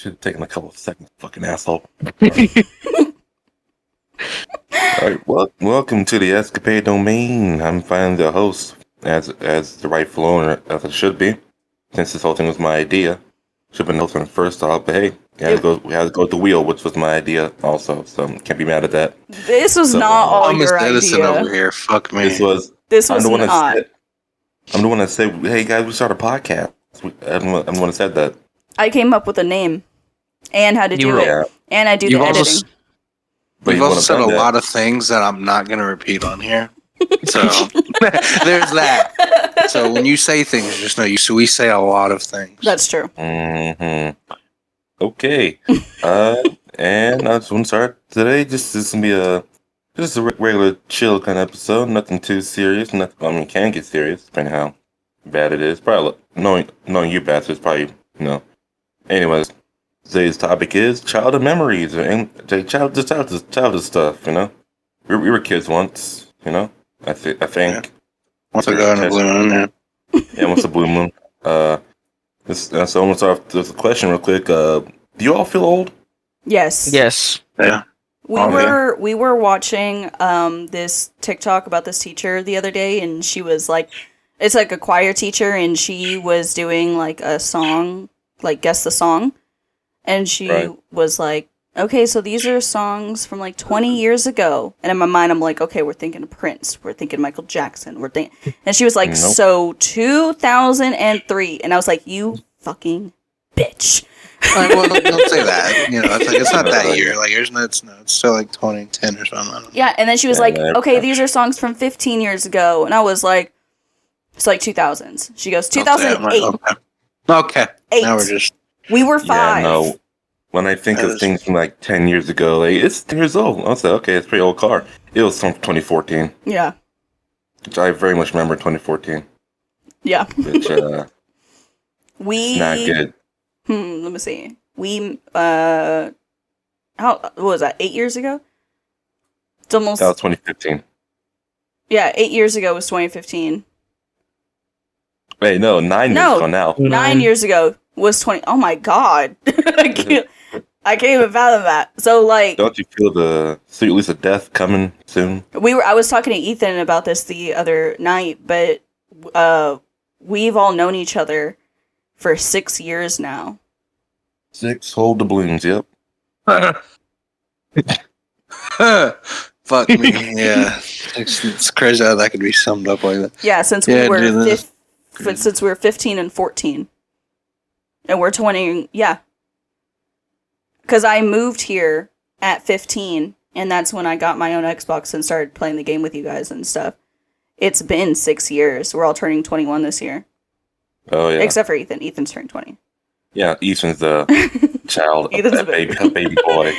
Should have taken a couple of seconds, fucking asshole. All right, well, welcome to the Escapade Domain. I'm finally the host, as the rightful owner, as it should be. Since this whole thing was my idea, should have been hosting first off. But hey, we had to go with the wheel, which was my idea also. So can't be mad at that. This was not all your idea. Over here. Fuck me. This was not. I'm the one that said, "Hey guys, we start a podcast." I'm the one that said that. I came up with a name and had to do it, and I do the editing. But you've also said a lot of things that I'm not going to repeat on here. So there's that. So when you say things, just know we say a lot of things. That's true. Mm-hmm. Okay. And I just want to start today. This is gonna be a regular chill kind of episode. Nothing too serious. Can get serious depending how bad it is. Probably knowing you bastards, probably Anyways, today's topic is childhood memories and childhood stuff. We were kids once. I think. Yeah. Once I got in a blue moon. Yeah, once a blue moon. So I'm gonna start off with a question real quick. Do you all feel old? Yes. Yes. Yeah. We were watching this TikTok about this teacher the other day, and she was like, it's like a choir teacher, and she was doing like a song, like guess the song, and she was like, okay, so these are songs from like 20 years ago, and in my mind I'm like, okay, we're thinking of Prince, we're thinking Michael Jackson, and she was like, so 2003, and I was like, you fucking bitch. Well, don't say that. It's not that year. Like, it's still like 2010 or something. Yeah, and then she was like, okay, these are songs from 15 years ago, and I was like, it's like 2000s. She goes, 2008. Okay. 8. Now we're just... We were 5. Yeah, no. When I think of things from like 10 years ago, like, it's 10 years old. I'll say, okay, it's a pretty old car. It was from 2014. Yeah. Which I very much remember 2014. Yeah. Which, it's not good. Let me see. What was that, 8 years ago? It's almost... That was 2015. Yeah, 8 years ago was 2015. Wait, no, 9 years ago now. 9 years ago was 20... Oh my god. I can't even fathom that. So, like... Don't you feel the sweet release of death coming soon? I was talking to Ethan about this the other night, but we've all known each other for 6 years now. 6 hold the balloons, yep. Fuck me, yeah. It's crazy how that could be summed up like that. Yeah, since we were 15 and 14. And we're 20, yeah. Because I moved here at 15, and that's when I got my own Xbox and started playing the game with you guys and stuff. It's been 6 years. We're all turning 21 this year. Oh, yeah. Except for Ethan. Ethan's turning 20. Yeah, Ethan's the child, Ethan's a baby boy.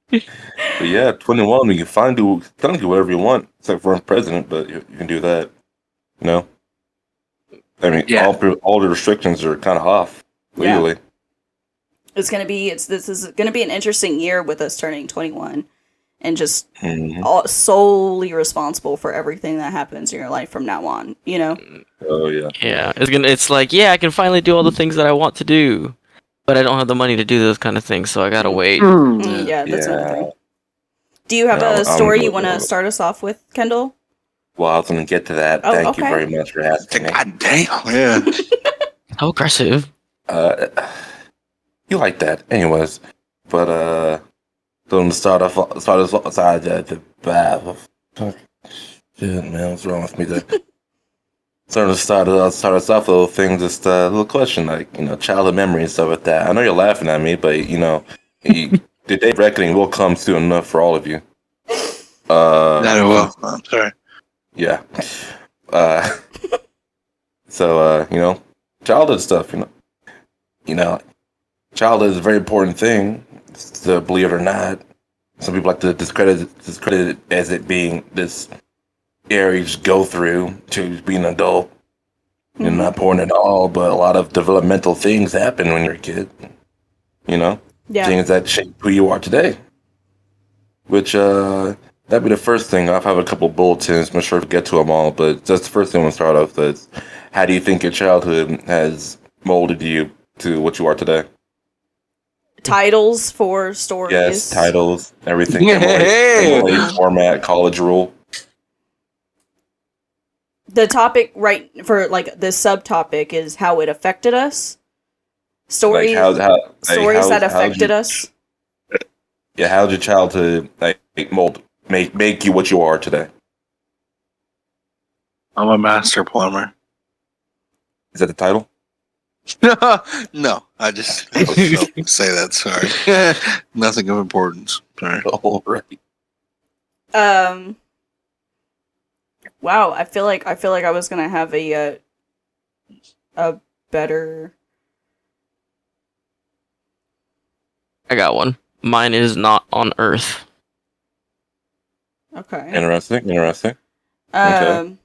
But yeah, 21, you can do whatever you want, except for president, but you can do that. I mean, all the restrictions are kind of off legally. Yeah. This is gonna be an interesting year with us turning 21, and just solely responsible for everything that happens in your life from now on. Oh yeah. Yeah, it's like, I can finally do all the things that I want to do, but I don't have the money to do those kind of things, so I gotta wait. Yeah, that's another thing. Do you have a story you want to start us off with, Kendall? Well, I was going to get to that. Thank you very much for asking me. God damn, yeah. How aggressive. You like that. Anyways. But, so I'm going to start shit, man, what's wrong with me there? So I'm going to start us off with a little thing, just a little question, like, childhood memories and stuff like that. I know you're laughing at me, but, the day of reckoning will come soon enough for all of you. That it will. I'm sorry. Yeah. So, childhood stuff, childhood is a very important thing, believe it or not. Some people like to discredit it as it being this area you just go through to be an adult. Not important at all, but a lot of developmental things happen when you're a kid. Yeah. Things that shape who you are today. Which, that'd be the first thing. I have a couple bulletins. I'm sure to get to them all, but that's the first thing I want to start off with. How do you think your childhood has molded you to what you are today? Titles for stories. Yes, titles, everything. Hey! Emulate format, college rule. The topic right for like the subtopic is how it affected us. Like Stories stories that how'd affected you, us. yeah, how'd your childhood make you what you are today? I'm a master plumber. Is that the title? No, I just say that. Sorry, nothing of importance. Sorry. All right. Wow, I feel like I was gonna have a better. I got one. Mine is not on Earth. Okay. Interesting. Okay.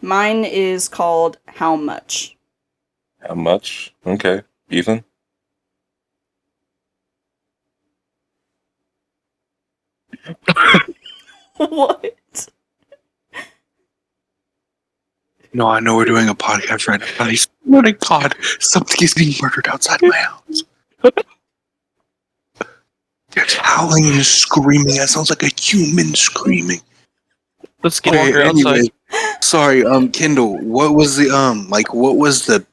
Mine is called How Much. How much? Okay. Ethan? What? No, I know we're doing a podcast right now, but I swear to God, something is being murdered outside my house. There's howling and screaming. That sounds like a human screaming. The skinwalker Anyway, outside. sorry, Kendall, what was the what was the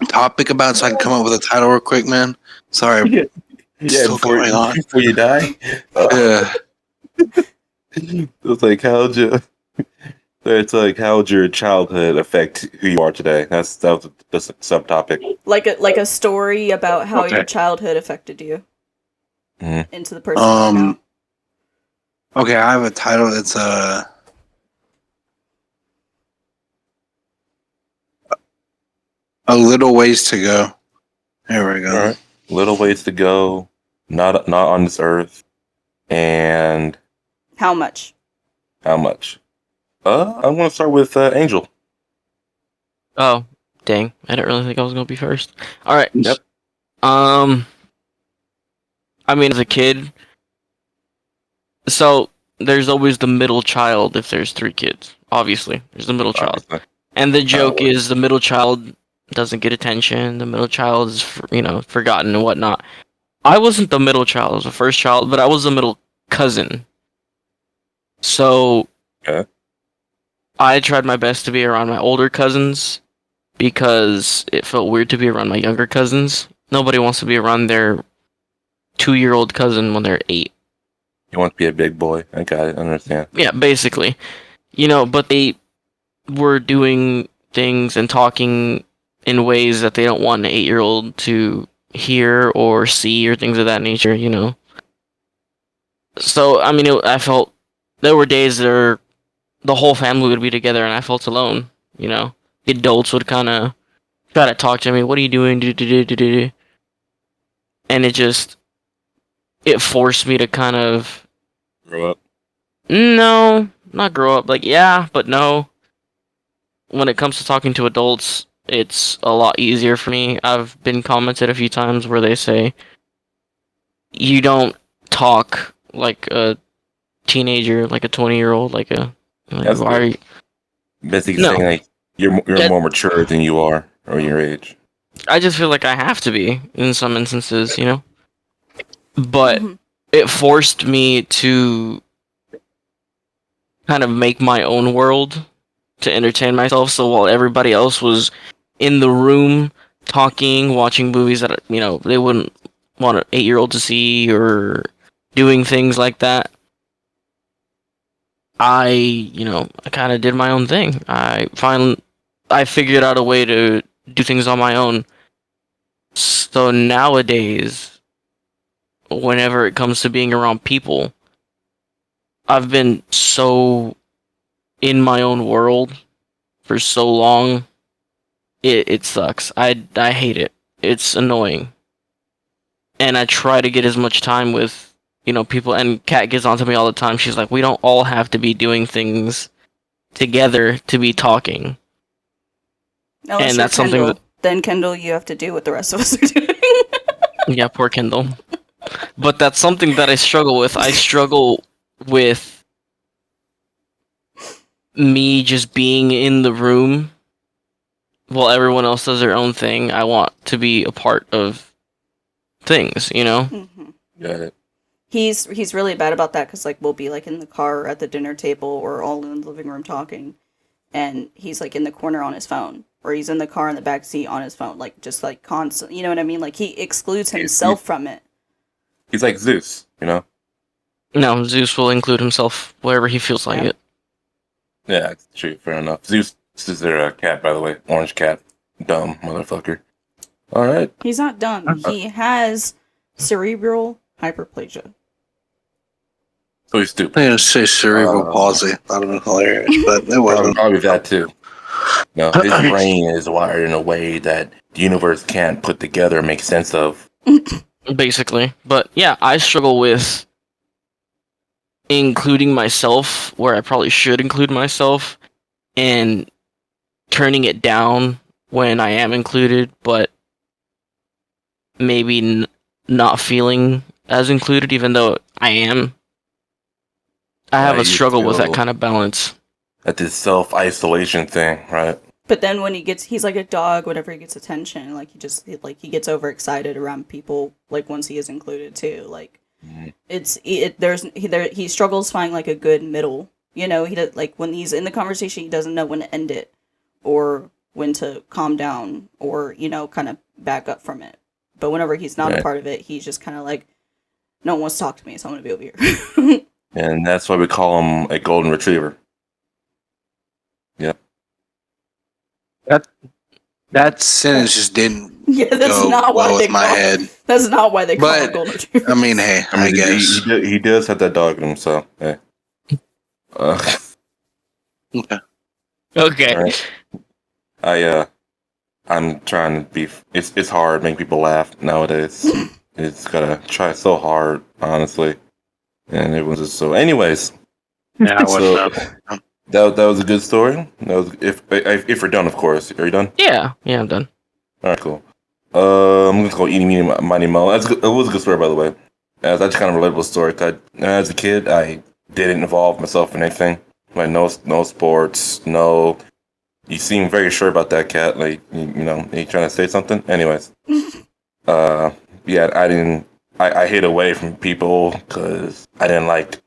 topic about so I can come up with a title real quick, man? Sorry, Yeah, still going on. before you die. It's like how'd your childhood affect who you are today? That was the subtopic. Like a story about how Okay. your childhood affected you Mhm. into the person you are now. Okay, I have a title. It's a little ways to go. There we go. All right. Little ways to go. Not on this earth. And How much? how much? I want to start with Angel. Oh, dang. I didn't really think I was gonna be first. Alright. Yep. I mean, as a kid, so there's always the middle child if there's 3 kids. Obviously, there's the middle child. Obviously. And the joke works. is the middle child doesn't get attention. The middle child is, forgotten and whatnot. I wasn't the middle child. I was the first child, but I was the middle cousin. So Okay. I tried my best to be around my older cousins because it felt weird to be around my younger cousins. Nobody wants to be around their 2-year-old cousin when they're 8. You want to be a big boy. I got it. I understand. Yeah, basically. But they were doing things and talking in ways that they don't want an 8-year-old to hear or see or things of that nature, So, I mean, I felt there were days there the whole family would be together and I felt alone, The adults would kind of try to talk to me, what are you doing? And it forced me to kind of, Grow up. no, not grow up, like, yeah, but no. When it comes to talking to adults, it's a lot easier for me. I've been commented a few times where they say, you don't talk like a teenager, like a 20-year-old, That's why are good. you? Basically No. saying like you're That- more mature than you are or your age. I just feel like I have to be in some instances, But Mhm. it forced me to kind of make my own world to entertain myself. So while everybody else was in the room talking, watching movies that they wouldn't want an 8-year-old to see or doing things like that, I kind of did my own thing. I figured out a way to do things on my own. So nowadays, whenever it comes to being around people, I've been so in my own world for so long. It sucks. I hate it. It's annoying. And I try to get as much time with, people, and Kat gets onto me all the time. She's like, we don't all have to be doing things together to be talking. Unless And you're that's something Kendall. that- Then Kendall, you have to do what the rest of us are doing. Yeah, poor Kendall. But that's something that I struggle with. I struggle with me just being in the room while everyone else does their own thing, I want to be a part of things, you know? Mm-hmm. Got it. He's really bad about that because like we'll be like in the car or at the dinner table or all in the living room talking, and he's like in the corner on his phone, or he's in the car in the back seat on his phone, like just like constant. You know what I mean? Like he excludes himself from it. He's like Zeus, you know? No, Zeus will include himself wherever he feels like Yeah. it. Yeah, it's true. Fair enough. Zeus is their cat, by the way. Orange cat. Dumb motherfucker. All right. He's not dumb. He has cerebral hyperplasia. So he's stupid. I'm going to say cerebral palsy. That would have been hilarious, but it wasn't. Probably that too. No, his brain is wired in a way that the universe can't put together and make sense of. Basically. But yeah, I struggle with including myself where I probably should include myself and turning it down when I am included, but maybe not feeling as included even though I am. I have a struggle with that kind of balance. At this self-isolation thing, right? But then when he's like a dog. Whenever he gets attention, like he gets overexcited around people. Like once he is included too, like he struggles finding like a good middle. You know, he does, like when he's in the conversation, he doesn't know when to end it or when to calm down or kind of back up from it. But whenever he's not a part of it, he's just kind of like, no one wants to talk to me, so I'm gonna be over here. And that's why we call him a golden retriever. Yep. That sentence just didn't Yeah, that's go not why well they with my call. head. That's not why they call But, it golden retriever. I mean, hey, I guess. He does have that dog in him, so hey. Okay. Okay. Right. I'm trying to be. It's hard making people laugh nowadays. It's gotta try so hard, honestly. And it was just so. Anyways, Yeah, so that was a good story. That was if we're done, of course. Are you done? Yeah, I'm done. All right, cool. I'm gonna go eating, meeny, miny, mo. It was a good story, by the way. That's kind of a relatable story. 'Cause as a kid, I didn't involve myself in anything. Like no sports, no. You seem very sure about that, cat. Like you you trying to say something. Anyways, yeah, I didn't. I hid away from people because I didn't like.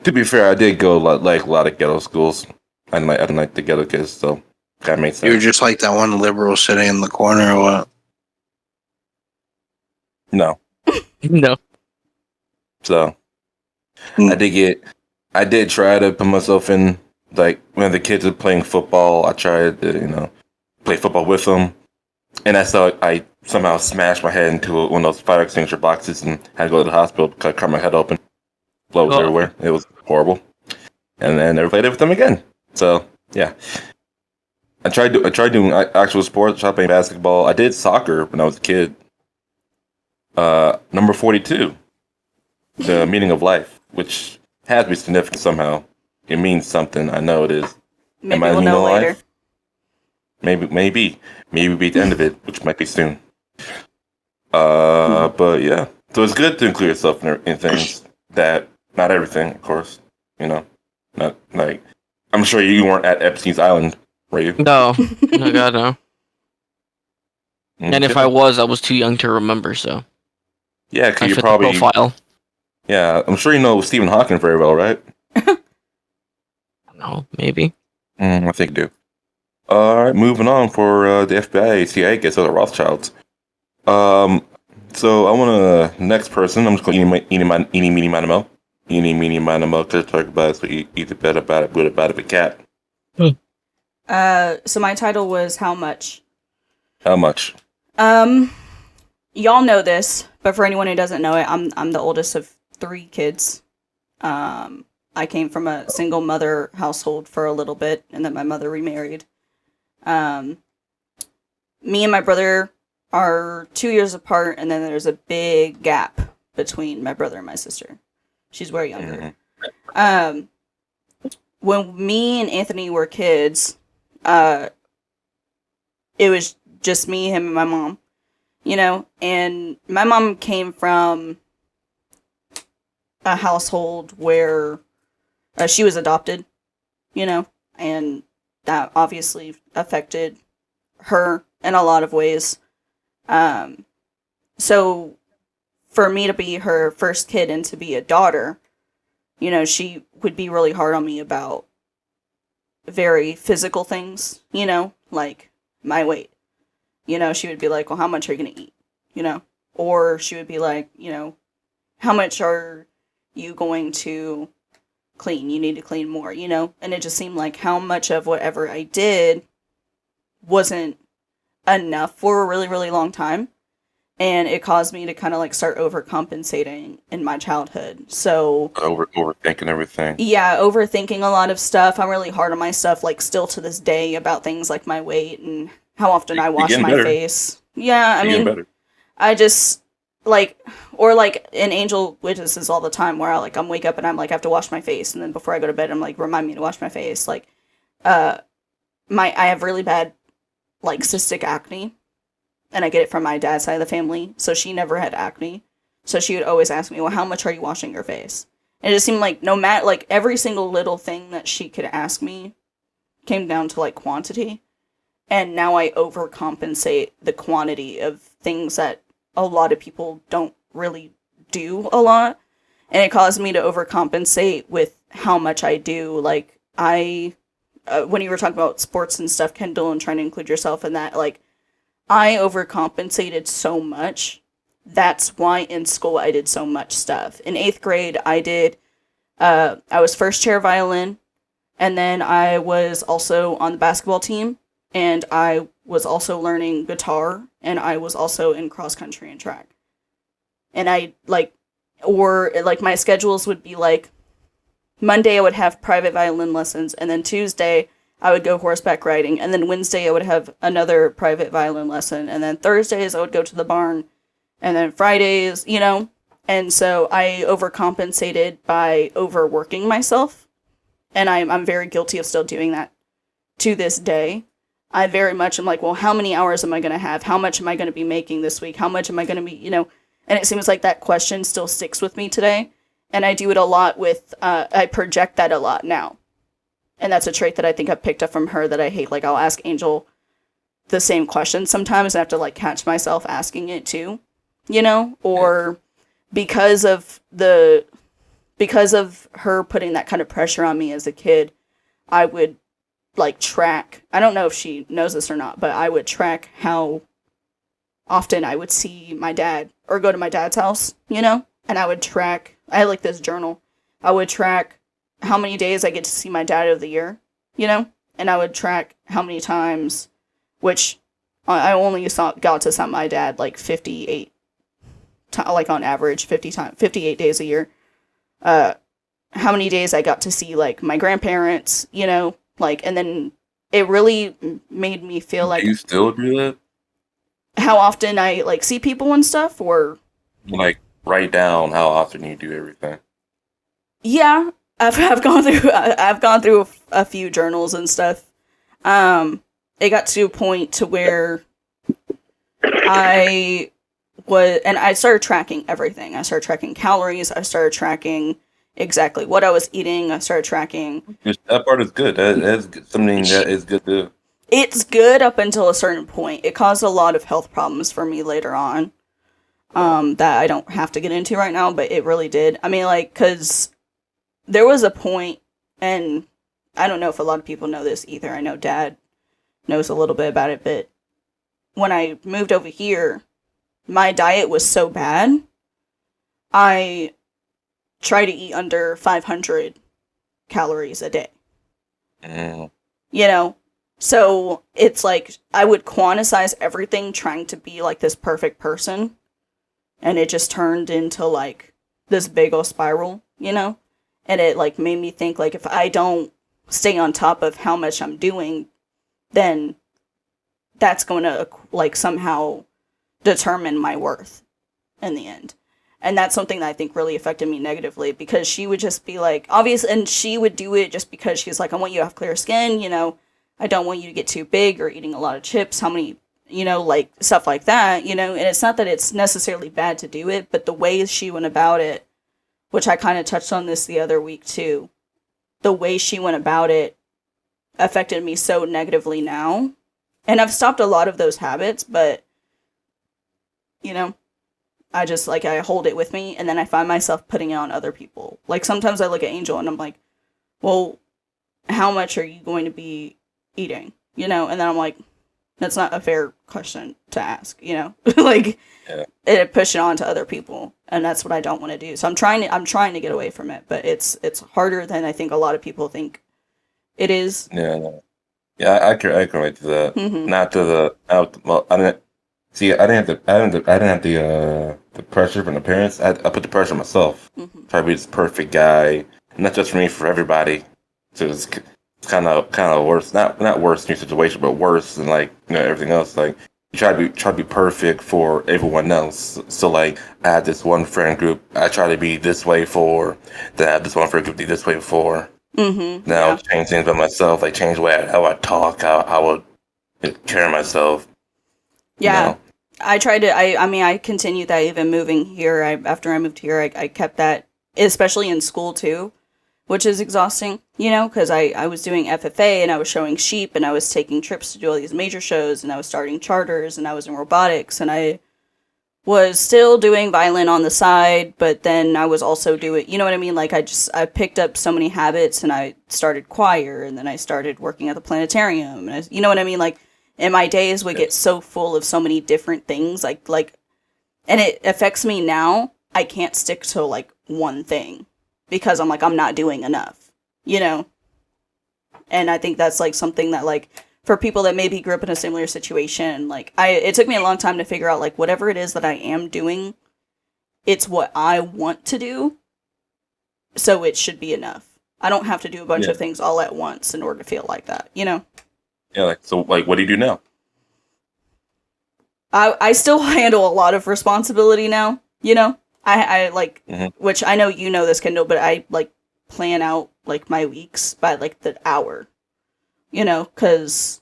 To be fair, I did go like a lot of ghetto schools. I didn't like the ghetto kids, so that makes sense. You were just like that one liberal sitting in the corner, or what? No. No. So I did try to put myself in, like when the kids are playing football. I tried to play football with them, and I saw I somehow smashed my head into one of those fire extinguisher boxes and had to go to the hospital because I cut my head open. Blood was everywhere. It was horrible. And then never played it with them again. So yeah, I tried doing actual sports. I tried playing basketball. I did soccer when I was a kid. Number 42, the meaning of life, which has to be significant somehow. It means something. I know it is. Maybe we'll know later. Life? Maybe be at the end of it, which might be soon. But yeah, so it's good to include yourself in things that, not everything, of course. Not like, I'm sure you weren't at Epstein's Island, were you? No, no, God, no. Okay. And if I was too young to remember, so. Yeah, because I you're fit probably. the profile. Yeah, I'm sure you know Stephen Hawking very well, right? No, maybe. I think you do. Alright, moving on for the FBI, CIA gets other Rothschilds. So I want to, next person, I'm just going to eeny, meeny, miny, mo, to talk about it, so eat a bit about it, good about it, a cat. So my title was How Much? How much? Y'all know this, but for anyone who doesn't know it, I'm the oldest of 3 kids. I came from a single mother household for a little bit, and then my mother remarried. Me and my brother are 2 years apart, and then there's a big gap between my brother and my sister. She's way younger. Mm-hmm. When me and Anthony were kids, it was just me, him, and my mom. And my mom came from a household where she was adopted, and that obviously affected her in a lot of ways. So for me to be her first kid and to be a daughter, you know, she would be really hard on me about very physical things, you know, like my weight. You know, she would be like, well, how much are you going to eat? You know, or she would be like, you know, how much are you going to clean? You need to clean more, you know? And it just seemed like how much of whatever I did wasn't enough for a really, really long time. And it caused me to kind of like start overcompensating in my childhood. So overthinking everything. yeah, overthinking a lot of stuff. I'm really hard on myself, like still to this day, about things like my weight and how often I wash my face. Yeah, I mean, better. I just like, or like in Angel Witnesses all the time, where I'm wake up and I'm like I have to wash my face, and then before I go to bed I'm like, remind me to wash my face. Like, I have really bad like cystic acne, and I get it from my dad's side of the family. So she never had acne, so she would always ask me, well, how much are you washing your face? And it just seemed like no matter, like every single little thing that she could ask me came down to like quantity. And now I overcompensate the quantity of things that a lot of people don't really do a lot. And it caused me to overcompensate with how much I do. Like, when you were talking about sports and stuff, Kendall, and trying to include yourself in that, like, I overcompensated so much. That's why in school I did so much stuff. In 8th grade, I was first chair violin, and then I was also on the basketball team. And I was also learning guitar, and I was also in cross country and track. And I, like, or, like, my schedules would be, like, Monday I would have private violin lessons, and then Tuesday I would go horseback riding, and then Wednesday I would have another private violin lesson, and then Thursdays I would go to the barn, and then Fridays, you know? And so I overcompensated by overworking myself, and I'm very guilty of still doing that to this day. I very much am like, well, how many hours am I going to have? How much am I going to be making this week? How much am I going to be, you know? And it seems like that question still sticks with me today. And I do it a lot with, I project that a lot now. And that's a trait that I think I've picked up from her that I hate. Like, I'll ask Angel the same question sometimes. I have to, like, catch myself asking it too, you know? Or because of her putting that kind of pressure on me as a kid, I would, like, track, I don't know if she knows this or not, but I would track how often I would see my dad or go to my dad's house, you know? And I would track, I had like this journal. I would track how many days I get to see my dad of the year, you know? And I would track how many times, which I only got to see my dad like 58, like on average 58 days a year. How many days I got to see like my grandparents, you know? Like, and then it really made me feel like... Do you still do that? How often I, like, see people and stuff, or... Like, write down how often you do everything. Yeah, I've gone through a few journals and stuff. It got to a point to where I started tracking everything. I started tracking calories, I started tracking exactly what I was eating. I started tracking. That part is good. That's something that is good to. It's good up until a certain point. It caused a lot of health problems for me later on. That I don't have to get into right now, but it really did. I mean, like, because there was a point, and I don't know if a lot of people know this either. I know Dad knows a little bit about it, but when I moved over here, my diet was so bad. I try to eat under 500 calories a day. Mm. You know? So it's like I would quantize everything trying to be like this perfect person. And it just turned into like this big old spiral, you know? And it like made me think like if I don't stay on top of how much I'm doing, then that's going to like somehow determine my worth in the end. And that's something that I think really affected me negatively, because she would just be like, obvious, and she would do it just because she's like, I want you to have clear skin, you know, I don't want you to get too big or eating a lot of chips, how many, you know, like, stuff like that, you know, and it's not that it's necessarily bad to do it, but the way she went about it, which I kind of touched on this the other week too, the way she went about it affected me so negatively now And I've stopped a lot of those habits, but, you know, I just, like, I hold it with me, and then I find myself putting it on other people. Like, sometimes I look at Angel, and I'm like, well, how much are you going to be eating? You know, and then I'm like, that's not a fair question to ask, you know? Like, it push it on to other people, and that's what I don't want to do. So I'm trying to get away from it, but it's harder than I think a lot of people think it is. Yeah, no. Yeah, I can relate to that. Mm-hmm. Not to the out. Well, I didn't see. I didn't have the pressure from the parents. I put the pressure on myself. Mm-hmm. Try to be this perfect guy, not just for me, for everybody. So it's kind of worse. Not worse in your situation, but worse than like everything else. Like you try to be perfect for everyone else. So like I had this one friend group. I try to be this way for. Then I had this one friend group to be this way for. Mm-hmm. Now change things by myself, like change how I talk, how I would carry myself. Yeah. You know? I tried to, I mean, I continued that even moving here. After I moved here, I kept that, especially in school too, which is exhausting, you know, because I was doing FFA and I was showing sheep and I was taking trips to do all these major shows and I was starting charters and I was in robotics and I was still doing violin on the side, but then I was also doing, you know what I mean? Like I picked up so many habits and I started choir and then I started working at the planetarium and you know what I mean? Like, and my days would get so full of so many different things, like, and it affects me now. I can't stick to like one thing because I'm like, I'm not doing enough, you know? And I think that's like something that like, for people that maybe grew up in a similar situation, like it took me a long time to figure out like whatever it is that I am doing, it's what I want to do. So it should be enough. I don't have to do a bunch of things all at once in order to feel like that, you know? Yeah, like so like what do you do now? I still handle a lot of responsibility now, you know? I like which I know you know this, Kendall, but I like plan out like my weeks by like the hour. You know, because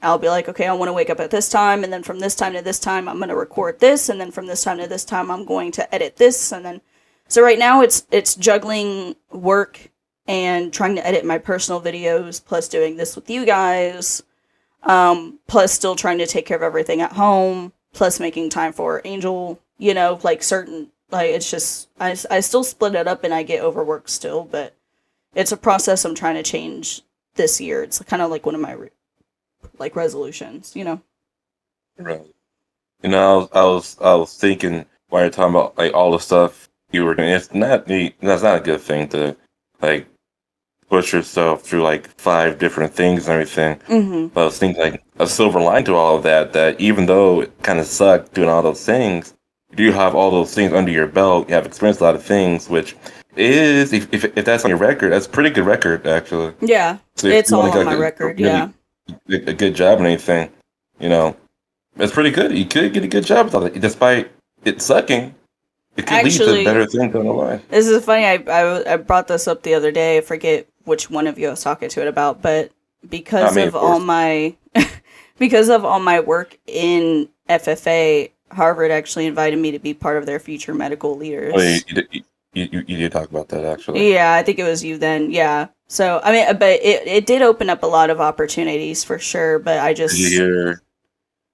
I'll be like, okay, I want to wake up at this time, and then from this time to this time, I'm going to record this, and then from this time to this time, I'm going to edit this, and then, so right now it's juggling work and trying to edit my personal videos, plus doing this with you guys, plus still trying to take care of everything at home, plus making time for Angel, you know, like certain, like, it's just, I still split it up and I get overworked still, but it's a process I'm trying to change this year. It's kind of like one of my like resolutions, you know. Right. You know, I was thinking while you're talking about like all the stuff you were doing. That's not a good thing to like push yourself through like 5 different things and everything. Mm-hmm. But I was thinking like a silver line to all of that. That even though it kind of sucked doing all those things, you do have all those things under your belt. You have experienced a lot of things, which is if that's on your record, that's a pretty good record actually. Yeah, So it's all on my record. Yeah, a good job and anything, you know, it's pretty good. You could get a good job with it, despite it sucking. It could lead to better things down the line. This is funny. I brought this up the other day. I forget which one of you I was talking to it about, but because of all my because of all my work in FFA, Harvard actually invited me to be part of their future medical leaders. Oh, you did talk about that actually. Yeah, I think it was you then. Yeah. So I mean, but it did open up a lot of opportunities for sure. But I just Did you hear?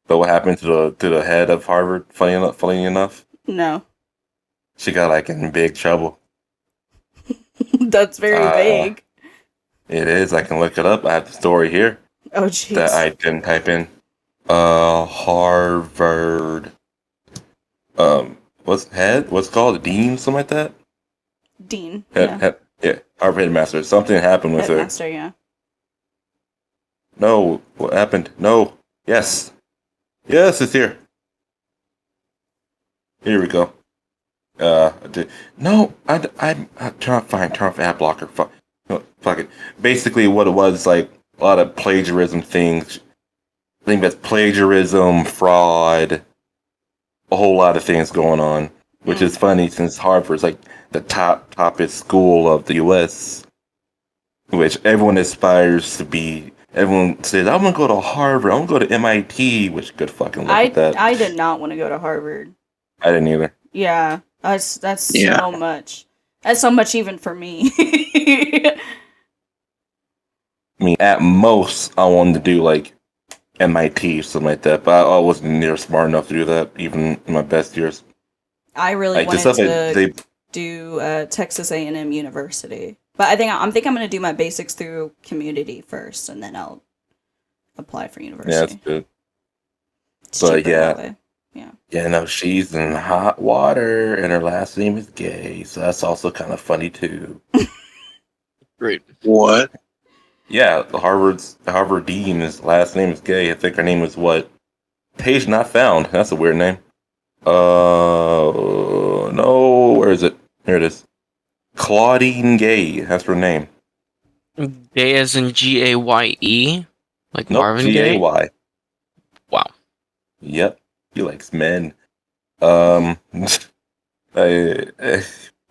But what happened to the head of Harvard? Funny enough, no. she got like in big trouble. That's very vague. It is. I can look it up. I have the story here. Oh jeez. That I didn't type in. Harvard. What's it called? Dean, something like that. Dean. Yeah, Harvard headmaster. Something happened with Headmaster, her. yeah. No, what happened? No. Yes, it's here. Here we go. No, I'm turn off ad blocker. Fuck it. Basically, what it was like a lot of plagiarism things. I think that's plagiarism, fraud, a whole lot of things going on, which is funny since Harvard's like the toppest school of the U.S., which everyone aspires to be. Everyone says, "I'm gonna go to Harvard. I'm gonna go to MIT," which good fucking luck with that. I did not want to go to Harvard. I didn't either. Yeah, that's so much. That's so much even for me. I mean, at most, I wanted to do like MIT or something like that, but I wasn't near smart enough to do that, even in my best years. I really Like the wanted stuff that to they, do Texas A&M University, but I'm going to do my basics through community first, and then I'll apply for yeah, that's university. good. It's But cheaper that yeah, way. Yeah. yeah, no, she's in hot water, and her last name is Gay, so that's also kind of funny too. Great. What? Yeah, the Harvard dean, his last name is Gay. I think her name is what? Page not found. That's a weird name. No, where is it? Here it is. Claudine Gay. That's her name. Gay as in Gaye, like Nope, Marvin Gaye. Gay. Wow. Yep, he likes men. I,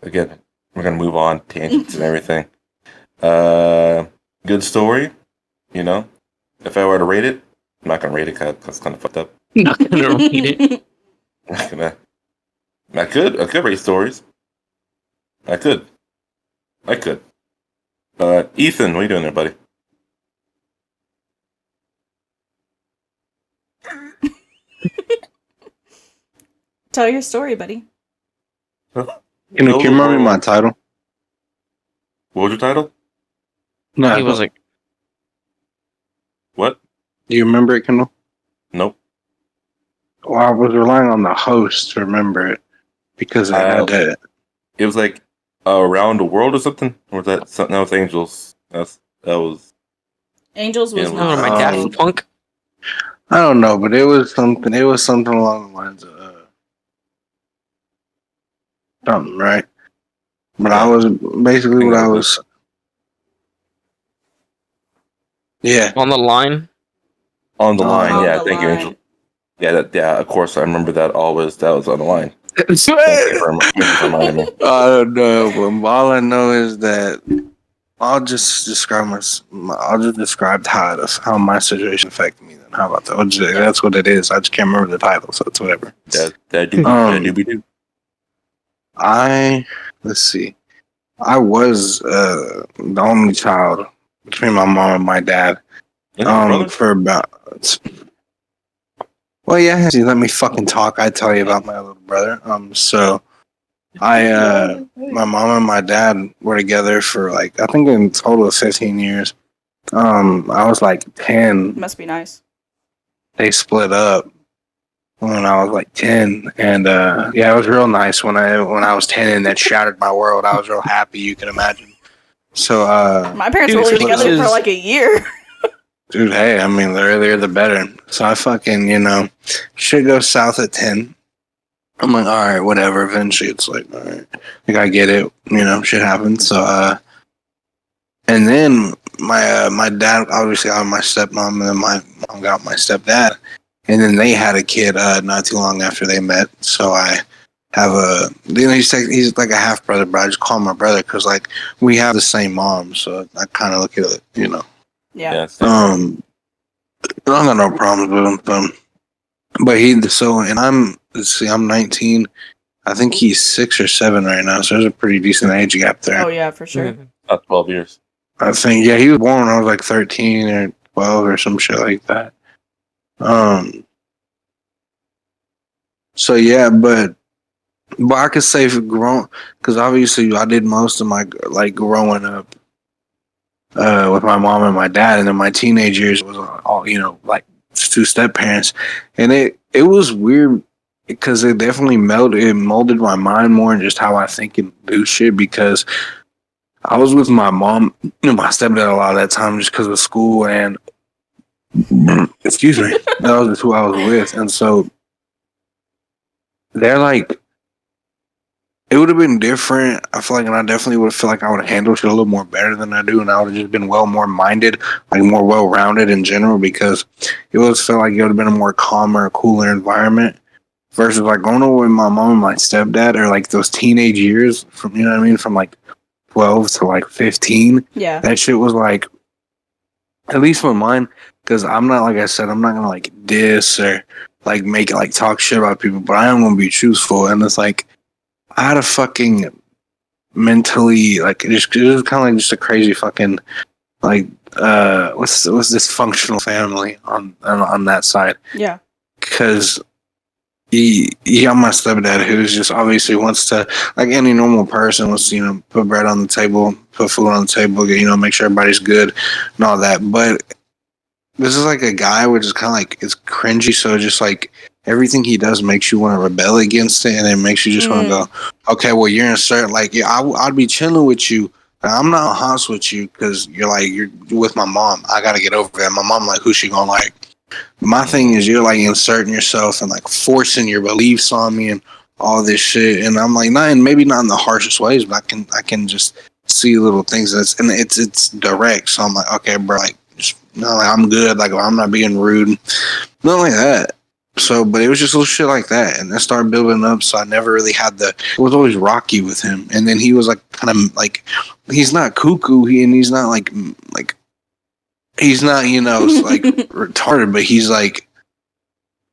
again, we're gonna move on tangents and everything. Good story. You know, if I were to rate it, I'm not gonna rate it because it's kind of fucked up. Not gonna read it. I'm not gonna. I could rate stories. I could. Ethan, what are you doing there, buddy? Tell your story, buddy. Can you remember my title? What was your title? No, He was like, What? do you remember it, Kendall? Nope. Well, I was relying on the host to remember it because I had that. It was like around the world or something. Or was that something? That was Angels. That was. Angels was Yeah, "Oh, my not. Daft Punk." I don't know, but it was something. It was something along the lines of something, right? But I was basically what I was. Yeah. On the line. On the line, On yeah. the Thank you, Angel. line. Yeah, yeah. Of course, I remember that. Always, that was on the line. I Thank you for reminding me. don't know, but all I know is that I'll just describe how my situation affected me. Then how about that? That's what it is. I just can't remember the title, so it's whatever. That do. Let's see. I was the only child between my mom and my dad. For about. Well, yeah. See, let me fucking talk. I tell you about my little brother. So my mom and my dad were together for like I think in total of 15 years. I was like 10. Must be nice. They split up when I was like 10, and yeah, it was real nice when I was 10, and that shattered my world. I was real happy, you can imagine. So my parents were together for like a year. Dude, hey, I mean, the earlier the better. So I fucking, shit goes south at 10. I'm like, all right, whatever. Eventually, it's like, all right, like I get it, shit happens. So, and then my dad obviously got my stepmom, and then my mom got my stepdad, and then they had a kid not too long after they met. So I have he's like a half brother, but I just call him my brother because like we have the same mom, so I kind of look at it, Yeah. I don't got no problems with him. But I'm 19. I think he's 6 or 7 right now, so there's a pretty decent age gap there. Oh yeah, for sure. About 12 years. I think, yeah, he was born when I was like 13 or 12 or some shit like that. So yeah, but I could say for grown, because obviously I did most of my like growing up with my mom and my dad, and then my teenage years was all like 2 step parents, and it was weird because it definitely molded my mind more and just how I think and do shit because I was with my mom and my stepdad a lot of that time just because of school and excuse me, that was just who I was with, and so they're like. It would have been different. I feel like, and I definitely would feel like I would have handled shit a little more better than I do, and I would have just been more minded, like more well rounded in general, because it would feel like it would have been a more calmer, cooler environment versus like going over with my mom and my stepdad or like those teenage years from from like 12 to like 15. Yeah. That shit was like, at least for mine, because I'm not, like I said, I'm not gonna like diss or like make it like talk shit about people, but I am gonna be truthful, and it's like. I had a fucking mentally, like, it was kind of like just a crazy fucking like what's this functional family on that side, Yeah. because he got my stepdad who's just obviously wants to, like any normal person, wants to, put bread on the table, put food on the table, make sure everybody's good and all that. But this is like a guy which is kind of like, it's cringy, so just like everything he does makes you want to rebel against it, and it makes you just want to go, okay, well, you're in a certain, like, yeah, I'd be chilling with you. I'm not house with you because you're with my mom. I gotta get over that. My mom, like, who's she gonna like? My thing is, you're like inserting yourself and like forcing your beliefs on me and all this shit. And I'm like, not, and maybe not in the harshest ways, but I can just see little things and it's direct. So I'm like, okay, bro, like, just, like, I'm good. Like, I'm not being rude, not like that. So, but it was just little shit like that, and that started building up. So I never really had it was always rocky with him. And then he was like, kind of like, he's not cuckoo, and he's not like he's not, like retarded, but he's like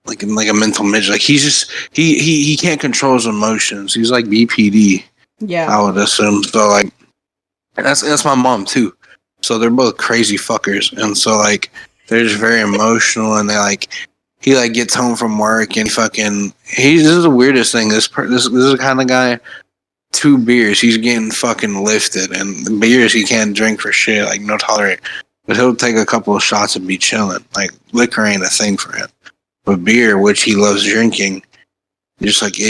a mental midget. Like, he's just he can't control his emotions. He's like BPD, Yeah. I would assume. So like, that's my mom too. So they're both crazy fuckers, and so like they're just very emotional, and they like, he like gets home from work and this is the weirdest thing. This is the kind of guy. 2 beers, he's getting fucking lifted, and the beers he can't drink for shit, like no tolerate. But he'll take a couple of shots and be chilling. Like, liquor ain't a thing for him. But beer, which he loves drinking, just like it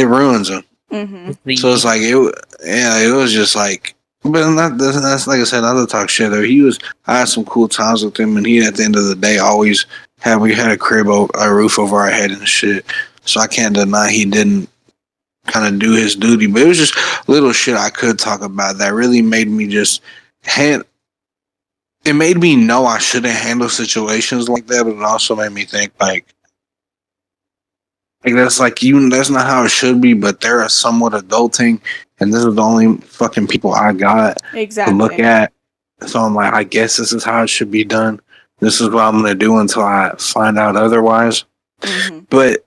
ruins him. Mm-hmm. So it's like it was just like, but that's like I said, not to talk shit though. I had some cool times with him, and he at the end of the day always we had a roof over our head and shit. So I can't deny he didn't kind of do his duty, but it was just little shit I could talk about that really made me just it made me know I shouldn't handle situations like that, but it also made me think like that's like that's not how it should be, but they're somewhat adulting, and this is the only fucking people I got to look Exactly. at. So I'm like, I guess this is how it should be done. This is what I'm gonna do until I find out otherwise. Mm-hmm. But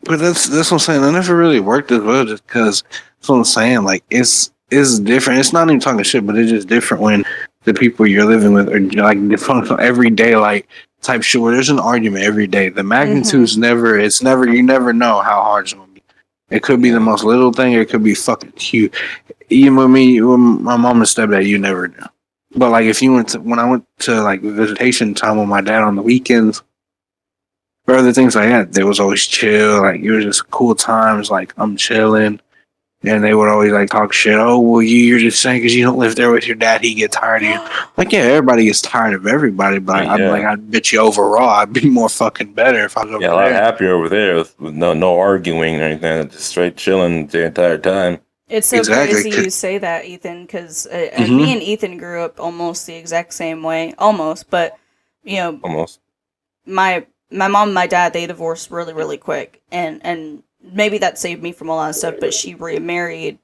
that's what I'm saying. I never really worked as well, just because that's what I'm saying. Like, it's different. It's not even talking shit, but it's just different when the people you're living with are like the everyday like type shit where there's an argument every day. The magnitude's never. It's never. You never know how hard it's gonna be. It could be the most little thing, or it could be fucking huge. Even with me, when my mom and stepdad, you never know. But like, if you when I went to like visitation time with my dad on the weekends, or other things like that, they was always chill. Like, it was just cool times. Like, I'm chilling, and they would always like talk shit. Oh, well, you're just saying because you don't live there with your dad, he get tired of you. Like, yeah, everybody gets tired of everybody, but I'm like, I bet you overall, I'd be more fucking better if I was over Yeah, a lot there. happier over there with no arguing or anything, just straight chilling the entire time. It's so Exactly, crazy you say that, Ethan, because Mhm. me and Ethan grew up almost the exact same way. Almost, but, Almost. my mom and my dad, they divorced really, really quick. And maybe that saved me from a lot of stuff, but she remarried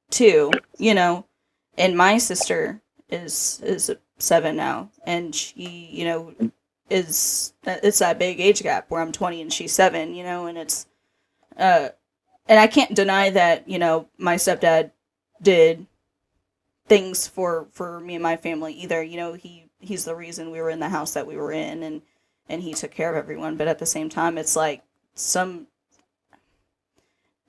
too, And my sister is 7 now, and she, it's that big age gap where I'm 20 and she's 7, and it's and I can't deny that, my stepdad did things for me and my family either. He's the reason we were in the house that we were in, and he took care of everyone. But at the same time, it's like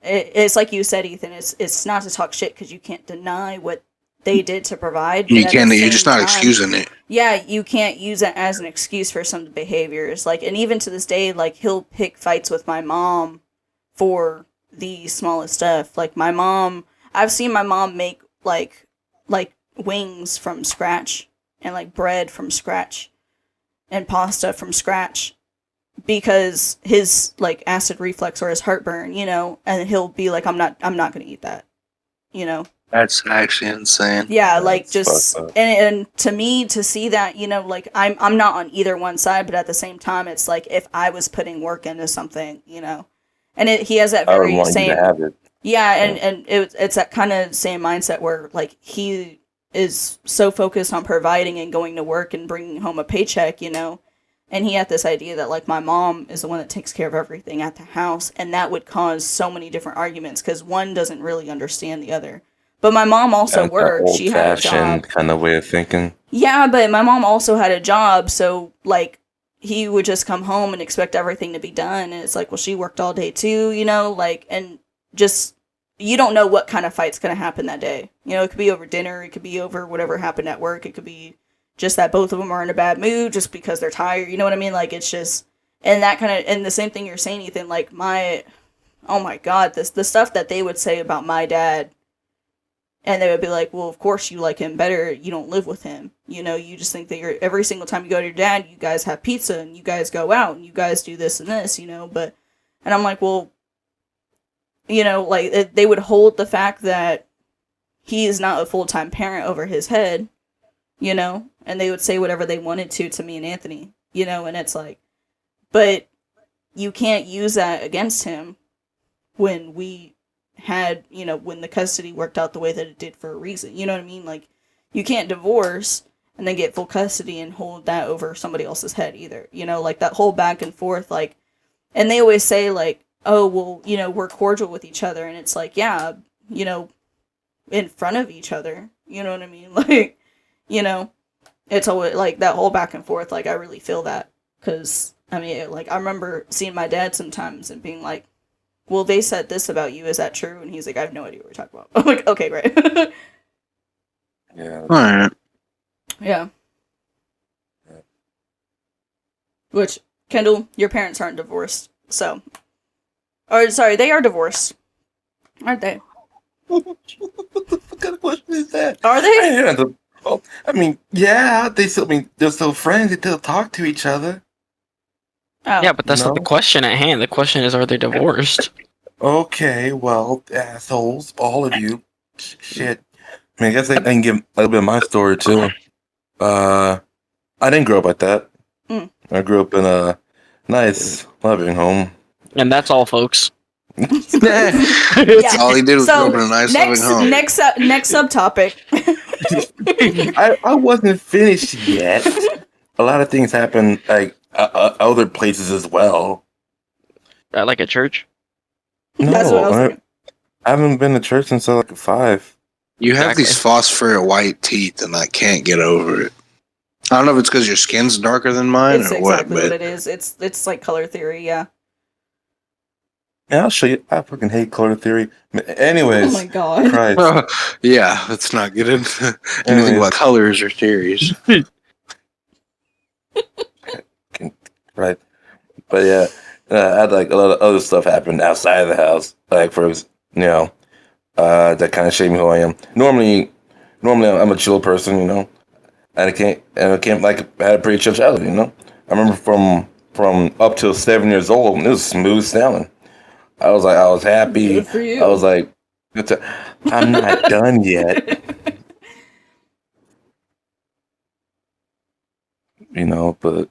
it's like you said, Ethan. It's not to talk shit because you can't deny what they did to provide. You But at can't. the You're same just not time, excusing it. yeah, you can't use it as an excuse for some behaviors. Like, and even to this day, like, he'll pick fights with my mom for the smallest stuff. Like, I've seen my mom make like wings from scratch, and like bread from scratch, and pasta from scratch, because his like acid reflux or his heartburn, and he'll be like, I'm not gonna eat that, That's actually insane. Yeah, like, That's just fucked up. and to me, to see that, like, I'm not on either one side, but at the same time, it's like if I was putting work into something, and he has that I would very want you to same, have it. yeah, and it's that kind of same mindset where, like, he is so focused on providing and going to work and bringing home a paycheck, and he had this idea that, like, my mom is the one that takes care of everything at the house, and that would cause so many different arguments because one doesn't really understand the other. But my mom also That's an worked. old She had a job. fashioned kind of way of thinking. Yeah, but my mom also had a job, so like he would just come home and expect everything to be done, and it's like, well, she worked all day too, like, and just you don't know what kind of fight's gonna happen that day. It could be over dinner, it could be over whatever happened at work, it could be just that both of them are in a bad mood just because they're tired. You know what I mean? Like it's just and that kind of and the same thing you're saying, Ethan. Like oh my god, the stuff that they would say about my dad. And they would be like, well, of course you like him better. You don't live with him. You just think that every single time you go to your dad, you guys have pizza and you guys go out and you guys do this and this, but, and I'm like, well, like they would hold the fact that he is not a full-time parent over his head, and they would say whatever they wanted to me and Anthony, and it's like, but you can't use that against him when we had, when the custody worked out the way that it did for a reason. You know what I mean? Like, you can't divorce and then get full custody and hold that over somebody else's head either. Like that whole back and forth, like, and they always say, like, oh, well, we're cordial with each other. And it's like, yeah, in front of each other. You know what I mean? Like, it's always, like, that whole back and forth, like, I really feel that. Because, I mean, like, I remember seeing my dad sometimes and being like, well, they said this about you. Is that true? And he's like, I have no idea what we're talking about. I'm like, okay, great. Yeah. All right. Yeah. Which, Kendall, your parents aren't divorced, so. Or, sorry, they are divorced. Aren't they? What kind of question is that? Are they? I mean, yeah, they're still friends. They still talk to each other. Oh. Yeah, but that's not the No. question at hand. The question is, are they divorced? Okay, well, assholes, all of you. Shit. I mean, I guess I can give a little bit of my story too. I didn't grow up like that. Mm. I grew up in a nice, loving home. And that's all, folks. All he did was So, grow up in a nice living home. next subtopic. I wasn't finished yet. A lot of things happen, like other places as well. Like a church? No, That's what I was thinking. I haven't been to church since I was like 5. You have Exactly. these phosphorus white teeth, and I can't get over it. I don't know if it's because your skin's darker than mine It's or exactly what, what but it is. It's like color theory, yeah. Yeah, I'll show you. I fucking hate color theory. Anyways, Oh my god. Christ. yeah, let's not get into anything Anyways. about colors or theories. Right. But yeah, I had like a lot of other stuff happen outside of the house. Like that kind of shaped me who I am. Normally I'm a chill person, and I can't like I had a pretty chill childhood, I remember from up till 7 years old, it was smooth sailing. I was happy. Good for you. I was like, I'm not done yet, but.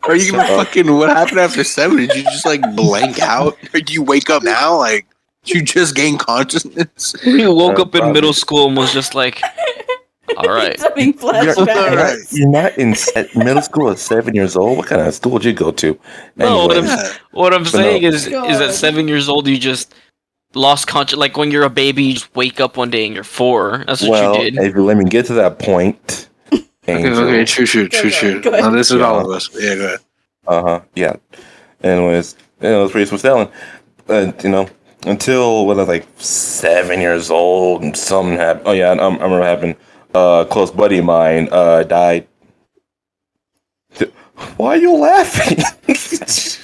Are you gonna fucking? What happened after 7? Did you just like blank out? Or do you wake up now? Like you just gain consciousness? He woke up in Probably. middle school and was just like, all right. He's having flashbacks. You're not in middle school at 7 years old. What kind of school did you go to? No, what Anyways, Yeah. What I'm saying is God. at 7 years old, you just lost conscious. Like when you're a baby, you just wake up one day and you're 4. That's what well, you did. if you let me get to that point, Angel. Okay, true. Go ahead. No, this is Yeah. all of us. Yeah, go ahead. Yeah. Anyways, it was pretty smooth sailing. Until when I was like 7 years old and something happened. Oh yeah, I remember what happened. A close buddy of mine died. Why are you laughing?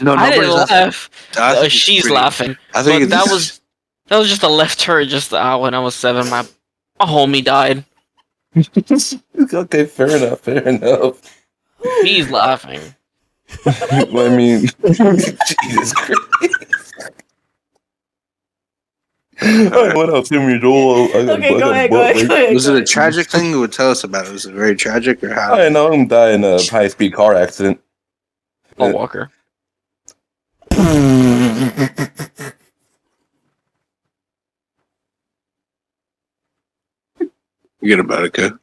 No, I didn't nobody's laugh. I think it's She's pretty- laughing. I think But it's- that was just a left turn. Just when I was 7, my homie died. Okay, fair enough. He's laughing. I mean, Jesus Christ. What else? 7 years old. Okay, go ahead. Was it a tragic thing? Who would tell us about it? Was it very tragic or how? I know him died in a high-speed car accident. Paul Walker. Forget about it, kid.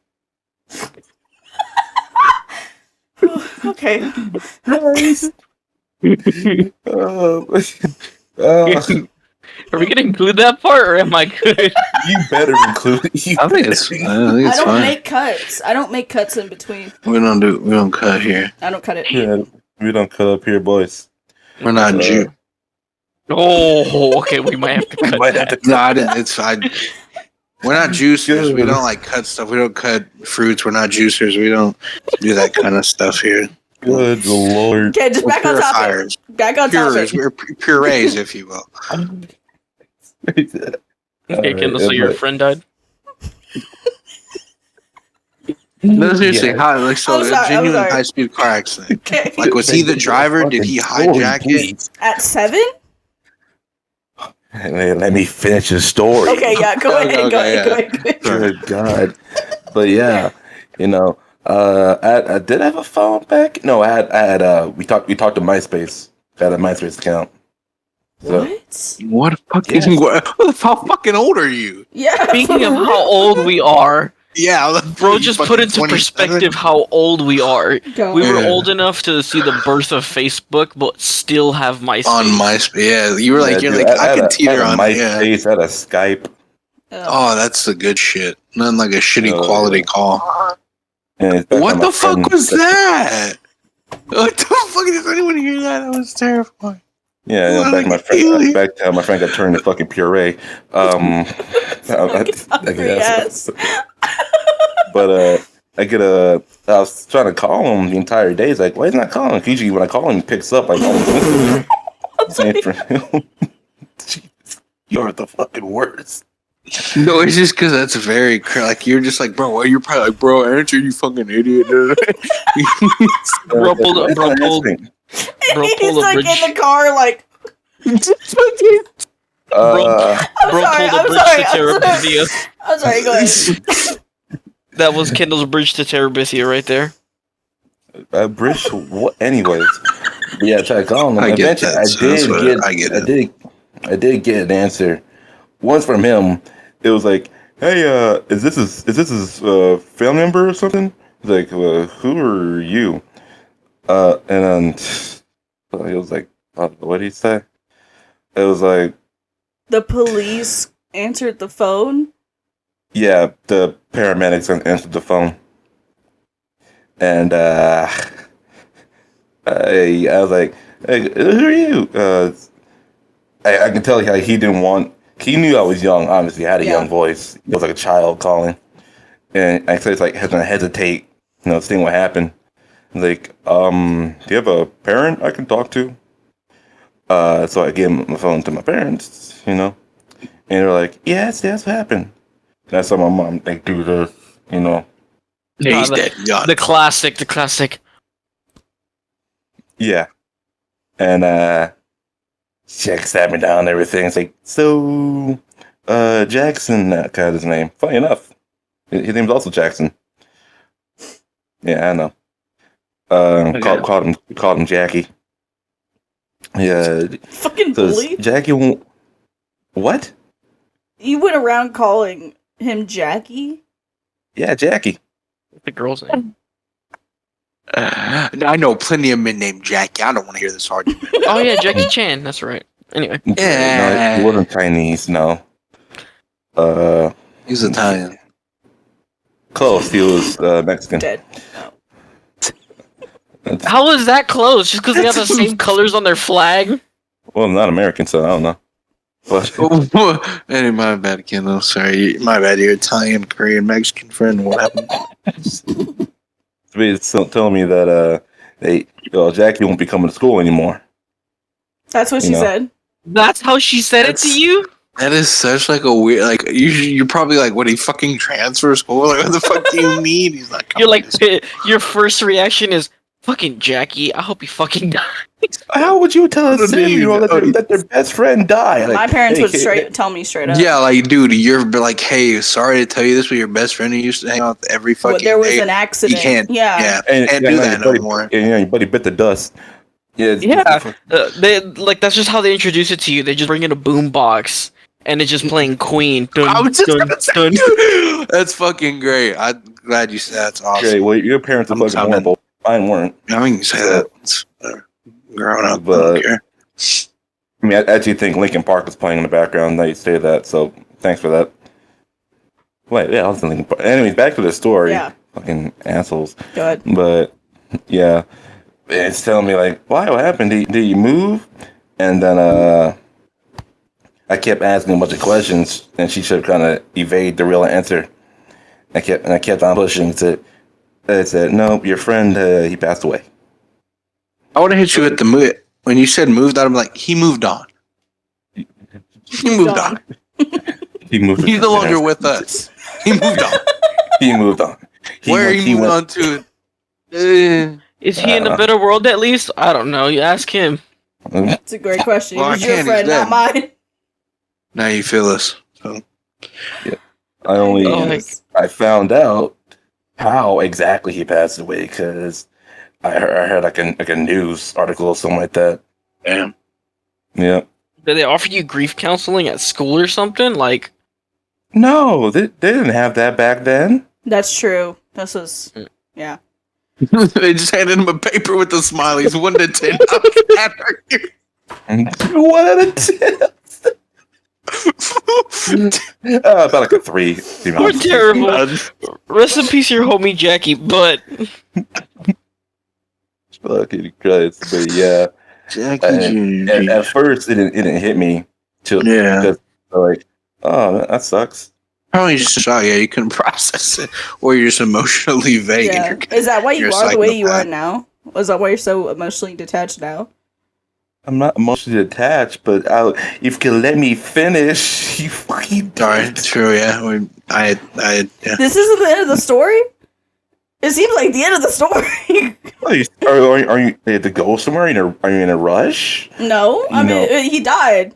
Okay. uh, Are we gonna include that part, or am I good? you better include it. I think it's I don't fine. make cuts. I don't make cuts in between. We don't cut here. I don't cut it. Yeah, we don't cut up here, boys. We're not Jew. Oh, okay. We might have to We cut might have that. to No, I didn't. It's fine. We're not juicers. We Good. don't like cut stuff. We don't cut fruits. We're not juicers. We don't do that kind of stuff here. Good lord. Okay, just We're back on topic. purifiers. Back on Purers. topic. We're purees, if you will. Okay, Kendall, so your friend died? No, seriously, Yeah. how, like, so I'm sorry, a genuine I'm sorry. high-speed car accident. Okay. Like, was he the driver? Did he hijack it? At 7? Let me finish the story. Okay, yeah, go ahead, Okay, go ahead, yeah. go ahead. Good God. But yeah, you know, I did have a phone back. No, I had we talked to MySpace. I had a MySpace account. So, What? What fucking? Yes. How fucking old are you? Yeah. Speaking of how old we are, Yeah, bro, just put into perspective how old we are. Go. We were Yeah. old enough to see the birth of Facebook, but still have MySpace. On MySpace. Yeah, you were like, yeah, you're dude, like, I had can a- teeter had a on it. Yeah. MySpace, I had a Skype, Oh, that's the good shit. Nothing like a shitty Oh, quality yeah. call. and it's back What when my the fuck friend- was that? What the fuck? Did anyone hear that? That was terrifying. Yeah, you know, back my friend got turned into fucking puree. I guess. Yes. But I was trying to call him the entire day. He's like, why is he not calling? Usually when I call him, he picks up like almost instantly. For him. Jesus, you're the fucking worst. No, it's just because that's very like you're just like, bro. You're probably like, bro, answer, you fucking idiot. Bro pulled Why bro is he not pulled answering? bro He's pulled a like bridge. in the car, like, Uh, Bro sorry, pulled a I'm bridge sorry, to I'm Terabithia. I'm sorry, go ahead. That was Kendall's bridge to Terabithia right there. Bridge. What? Anyways, but yeah, I tried calling him. I get Eventually, that, so that's what I get it. I did get an answer. Once from him, it was like, "Hey, is this his family member or something?" He's like, "Who are you?" And then so he was like, "What did he say?" It was like, The police answered the phone. "Yeah, the paramedics answered the phone," and I was like, "Hey, who are you?" I can tell he didn't want. He knew I was young. Obviously, I had a Yeah. young voice. It was like a child calling, and I said, "Like, gonna hesitate, seeing what happened." Like, do you have a parent I can talk to? So I gave my phone to my parents, and they're like, "Yes, that's what happened." That's how my mom do this, Yeah, he's the- dead. Yeah. The classic. Yeah, and she sat me down and everything. It's like, so, Jackson, that kind of his name. Funny enough, his name's also Jackson. Yeah, I know. Called him Jackie. Yeah, Fucking so bully. Jackie won't. What? You went around calling him Jackie? Yeah, Jackie. The girl's name. I know plenty of men named Jackie. I don't want to hear this argument. Oh yeah, Jackie Chan. That's right. Anyway, Yeah. No, he wasn't Chinese. No. He's Italian. Close. He was Mexican. Dead. how is that close? Just because they have the same colors on their flag? Well, I'm not American, so I don't know. But Hey, my bad, Kendall. Sorry, my bad. You're Italian, Korean, Mexican friend. What happened? it's telling me that Jackie won't be coming to school anymore. That's what she You know. said. That's how she said it to That's- you? That is such like a weird. Like you're probably like, what? He fucking transfer school? Like, what the fuck do you mean? He's like, You're like, your first reaction is, fucking Jackie, I hope he fucking dies. How would you tell a No, 7-year-old that their best friend died? Like, My parents hey, would tell me straight up. yeah, like, dude, you're like, hey, sorry to tell you this, but your best friend who used to hang out with every Well, fucking there was day. an accident. can't- Yeah. Can't do that no more. And your buddy bit the dust. Yeah. Yeah. They like that's just how they introduce it to you. They just bring in a boom box and it's just playing Queen. Dun, I was just dun, gonna say, dun. dude, that's fucking great. I'm glad you said that's awesome. Okay, well, your parents are I'm fucking coming. horrible. Mine weren't. I mean, you say that. It's whatever. Growing up, I But don't care. I mean, I actually think Linkin Park was playing in the background. Now you say that, so thanks for that. Wait, yeah, I was in Linkin Park. Anyways, back to the story. Yeah. Fucking assholes. Go ahead. But yeah, it's telling me like, why? What happened? Did you move? And then I kept asking a bunch of questions, and she should kind of evade the real answer. I kept on pushing. It said, no, your friend, he passed away. I would have hit you at the move when you said moved out. I'm like, he moved on. He moved on. He moved. He's no longer with us. He moved on. He moved on. Where he moved on to? Is he in a better world at least? I don't know. You ask him. It's a great question. Well, He's your he's friend, dead. not mine. Now you feel us. So. I only Oh, like- I found out how exactly he passed away because I heard like a news article or something like that. Damn. Yeah. Did they offer you grief counseling at school or something? Like, No, they didn't have that back then. That's true. This was, yeah. They just handed him a paper with the smileys, 1 to 10. One out of 10. About like a 3. we're terrible. Rest in peace, your homie Jackie. But Fucking Christ, but yeah. Jackie Jr. At first, it didn't hit me till Yeah. because like, oh, that sucks. Probably just shocked. Yeah, you couldn't process it, or you're just emotionally vague. Yeah. And Is that why you you're a are the way you are psychopath. now? Was that why you're so emotionally detached now? I'm not emotionally attached, but if you can let me finish, you fucking Sorry, true. Yeah, I yeah. This isn't the end of the story? It seems like the end of the story. Are you to go somewhere? Are you in a rush? No, I mean, No. he died.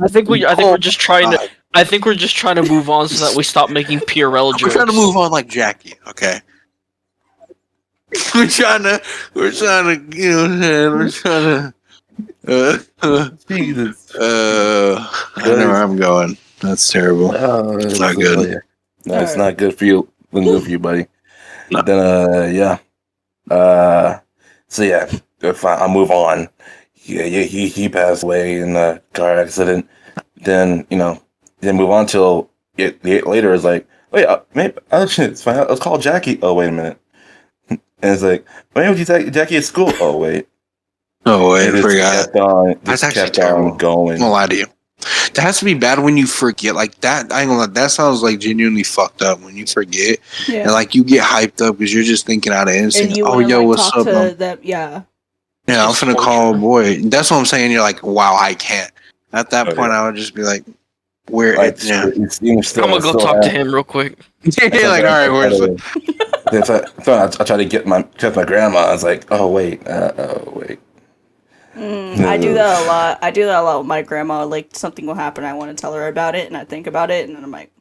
I think we're just trying to. God. I think we're just trying to move on so that we stop making Purell We're jokes. trying to move on like Jackie. Okay. We're trying to, you know, we're trying to. Jesus. I know where I'm going. That's terrible. It's not good. No, it's not good for you. Not good for you, buddy. No. Then, yeah. So yeah, if I move on, yeah, he passed away in a car accident. Then then move on till later. It's like, wait, maybe it's fine. Let's call Jackie. Oh, wait a minute. And it's like, when would you take Jackie at school? Oh, wait. Oh wait, And I it just forgot. kept on, That's just actually kept terrible. on going. I'm gonna lie to you. That has to be bad when you forget. Like that, I ain't gonna lie. That sounds like genuinely fucked up when you forget Yeah. and like you get hyped up because you're just thinking out of And instinct. you Oh, wanna, yo, like, what's talk up? to them. Yeah. Yeah, I'm Just finna call a torture. boy. That's what I'm saying. You're like, wow, I can't. At that Oh, point, yeah. I would just be like, where? Like, Yeah, it seems still, I'm gonna go still talk to happening. him real quick. yeah. Like, all right, where's the? I try to check my grandma. I was like, oh wait. I do that a lot. I do that a lot with my grandma. Like, something will happen, I want to tell her about it, and I think about it, and then I'm like,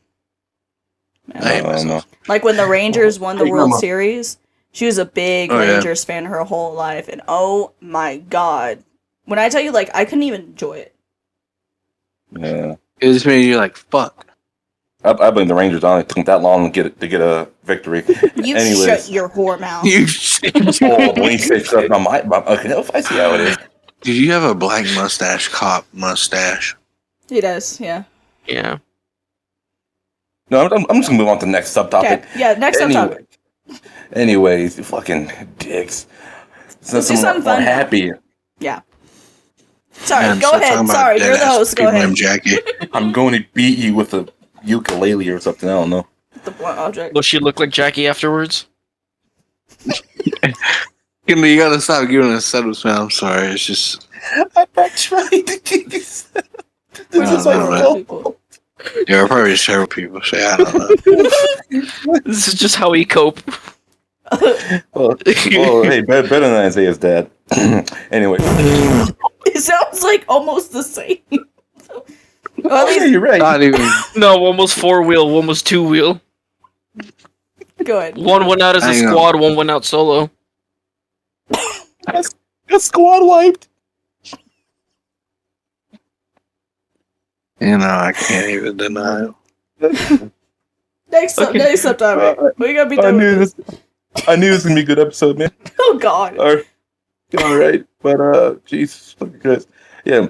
man. I hate No. myself. Like when the Rangers won the Hey, World Grandma. Series, she was a big Oh, yeah. Rangers fan her whole life, and oh my god, when I tell you, like, I couldn't even enjoy it. Yeah. It just made you like, fuck. I blame the Rangers on it. It took that long to get a victory. You Anyways. shut your whore mouth. You. Oh, when you say stuff on my okay, I see how it is. Did you have a black mustache, cop mustache? He does, yeah. Yeah. No, I'm just gonna move on to the next subtopic. Okay, yeah. Next subtopic. Anyways, you fucking dicks. Let's do something fun now. Happy. Yeah. Sorry, Man, go stop talking ahead. about Sorry, you're the dead-ass host. Go people ahead. named Jackie. I'm going to beat you with a ukulele or something. I don't know. The blunt object. Will she look like Jackie afterwards? You gotta stop giving us setups, man. I'm sorry. It's just. I'm not trying to give you stuff. We're No, just no, like man. real people. Yeah, we're probably just terrible people. So yeah, I don't know. This is just how we cope. Well, hey, better than Isaiah's dad. Anyway. It sounds like almost the same. Well, at Oh, yeah, least, you're right. Not even. No, one was 4-wheel, one was 2-wheel. go ahead. One went out as a Hang on. squad, one went out solo. Got squad wiped. You know, I can't even deny it. Next subtopic. We gotta be I done knew with this. this. I knew this was gonna be a good episode, man. Oh god. All right. All right, but Jesus fucking Christ, yeah.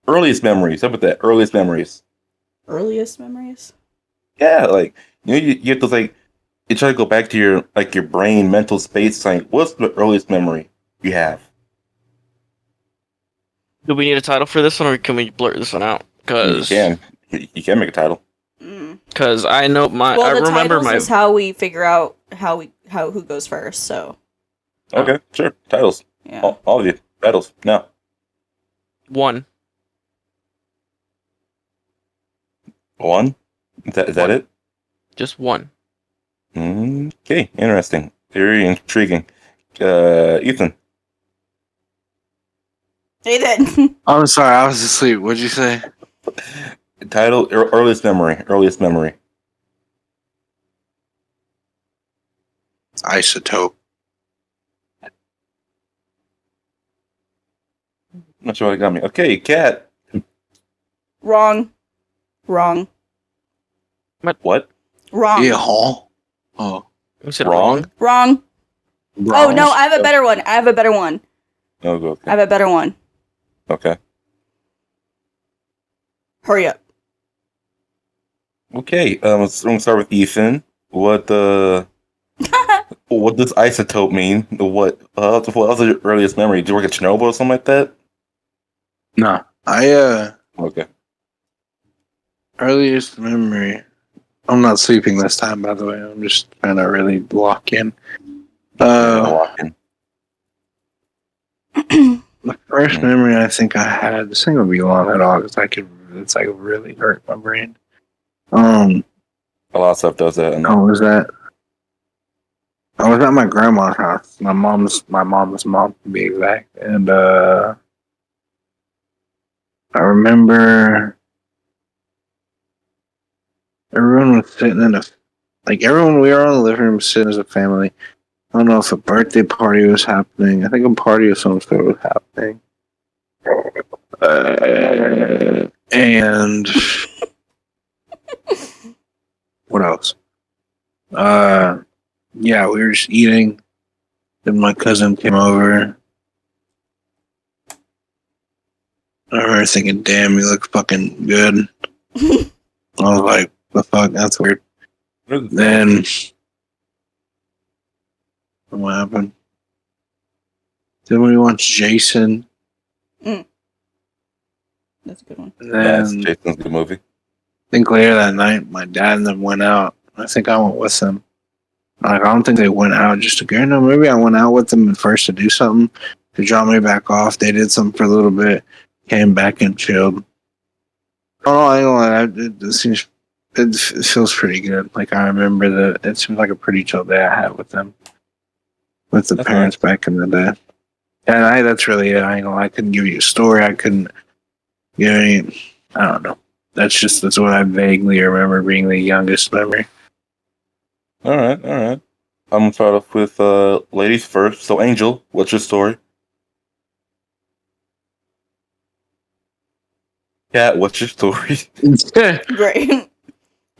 Earliest memories. How about that? Earliest memories. Earliest memories? Yeah, like you have to like you try to go back to your like your brain mental space. Like, what's the earliest memory you have? Do we need a title for this one, or can we blurt this one out? You can you can make a title. Mm. I know my. Well, I the remember titles my. is how we figure out how who goes first. So Okay, sure. Titles. yeah. All of you. Titles now. One. One. Is that One. it? Just one. Okay, interesting. Very intriguing. Ethan. Hey then. I'm sorry, I was asleep. What'd you say? Title earliest memory. Earliest memory. Isotope. Not sure what got me. Okay, Cat. Wrong. Wrong. What? Wrong. Yeah, Hall. Oh, You said Wrong? Wrong. Bronze. Oh no, I have a better one. I have a better one. Oh, go. I Okay. have a better one. Okay. Hurry up. Okay. Let's start with Ethan. What what does isotope mean? What was your earliest memory? Did you work at Chernobyl or something like that? No, Okay. earliest memory. I'm not sleeping this time, by the way. I'm just trying to really lock in. Walking. The first memory I think I had. This thing would be long at all because it's like really hurt my brain. A lot of stuff does that. And How was that? I was at my grandma's house. My mom's mom to be exact. And I remember everyone was sitting in everyone we were on the living room sitting as a family. I don't know if a birthday party was happening. I think a party of some sort was happening. And what else? Yeah, we were just eating. Then my cousin came over. I remember thinking, damn, you look fucking good. I was like, the fuck, that's weird. Then, what happened? Then we watched Jason. That's a good one. And yes, then, Jason's a good movie. I think later that night, my dad and them went out. I think I went with them. Like, I don't think they went out just to go. No, maybe I went out with them at first to do something, to drop me back off. They did something for a little bit, came back and chilled. Oh, I ain't gonna lie, it feels pretty good. Like, I remember that it seems like a pretty chill day I had with them, with the That's parents back in the day. And that's really it. I ain't gonna lie, I couldn't give you a story. I couldn't give any, I don't know. That's what I vaguely remember being the youngest memory. All right. I'm gonna start off with ladies first. So, Angel, what's your story? Cat, what's your story? Great.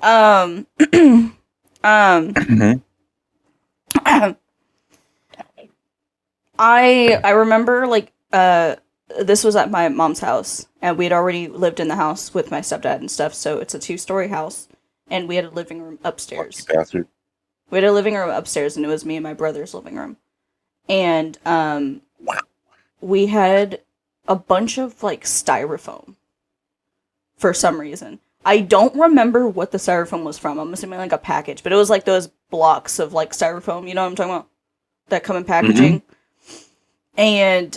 Um. Mhm. I remember this was at my mom's house, and we had already lived in the house with my stepdad and stuff. So it's a 2-story house, and we had a living room upstairs. Bastard. We had a living room upstairs, and it was me and my brother's living room. And we had a bunch of styrofoam for some reason. I don't remember what the styrofoam was from. I'm assuming a package, but it was those blocks of styrofoam. You know what I'm talking about? That come in packaging. And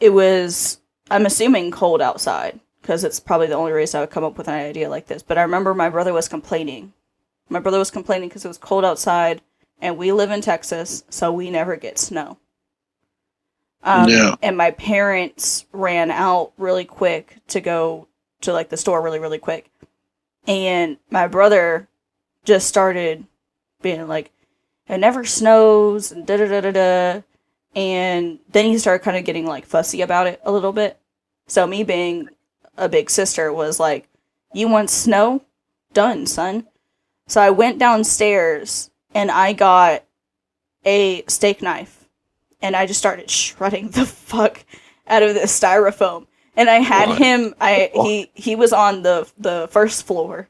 it was, I'm assuming, cold outside because it's probably the only reason I would come up with an idea like this. But I remember my brother was complaining. My brother was complaining because it was cold outside, and we live in Texas, so we never get snow. And my parents ran out really quick to go to the store really, really quick. And my brother just started being like, it never snows, and da-da-da-da-da. And then he started kind of getting fussy about it a little bit. So me being a big sister was like, you want snow? Done, son. So I went downstairs and I got a steak knife and I just started shredding the fuck out of this styrofoam. And I had him. He was on the first floor,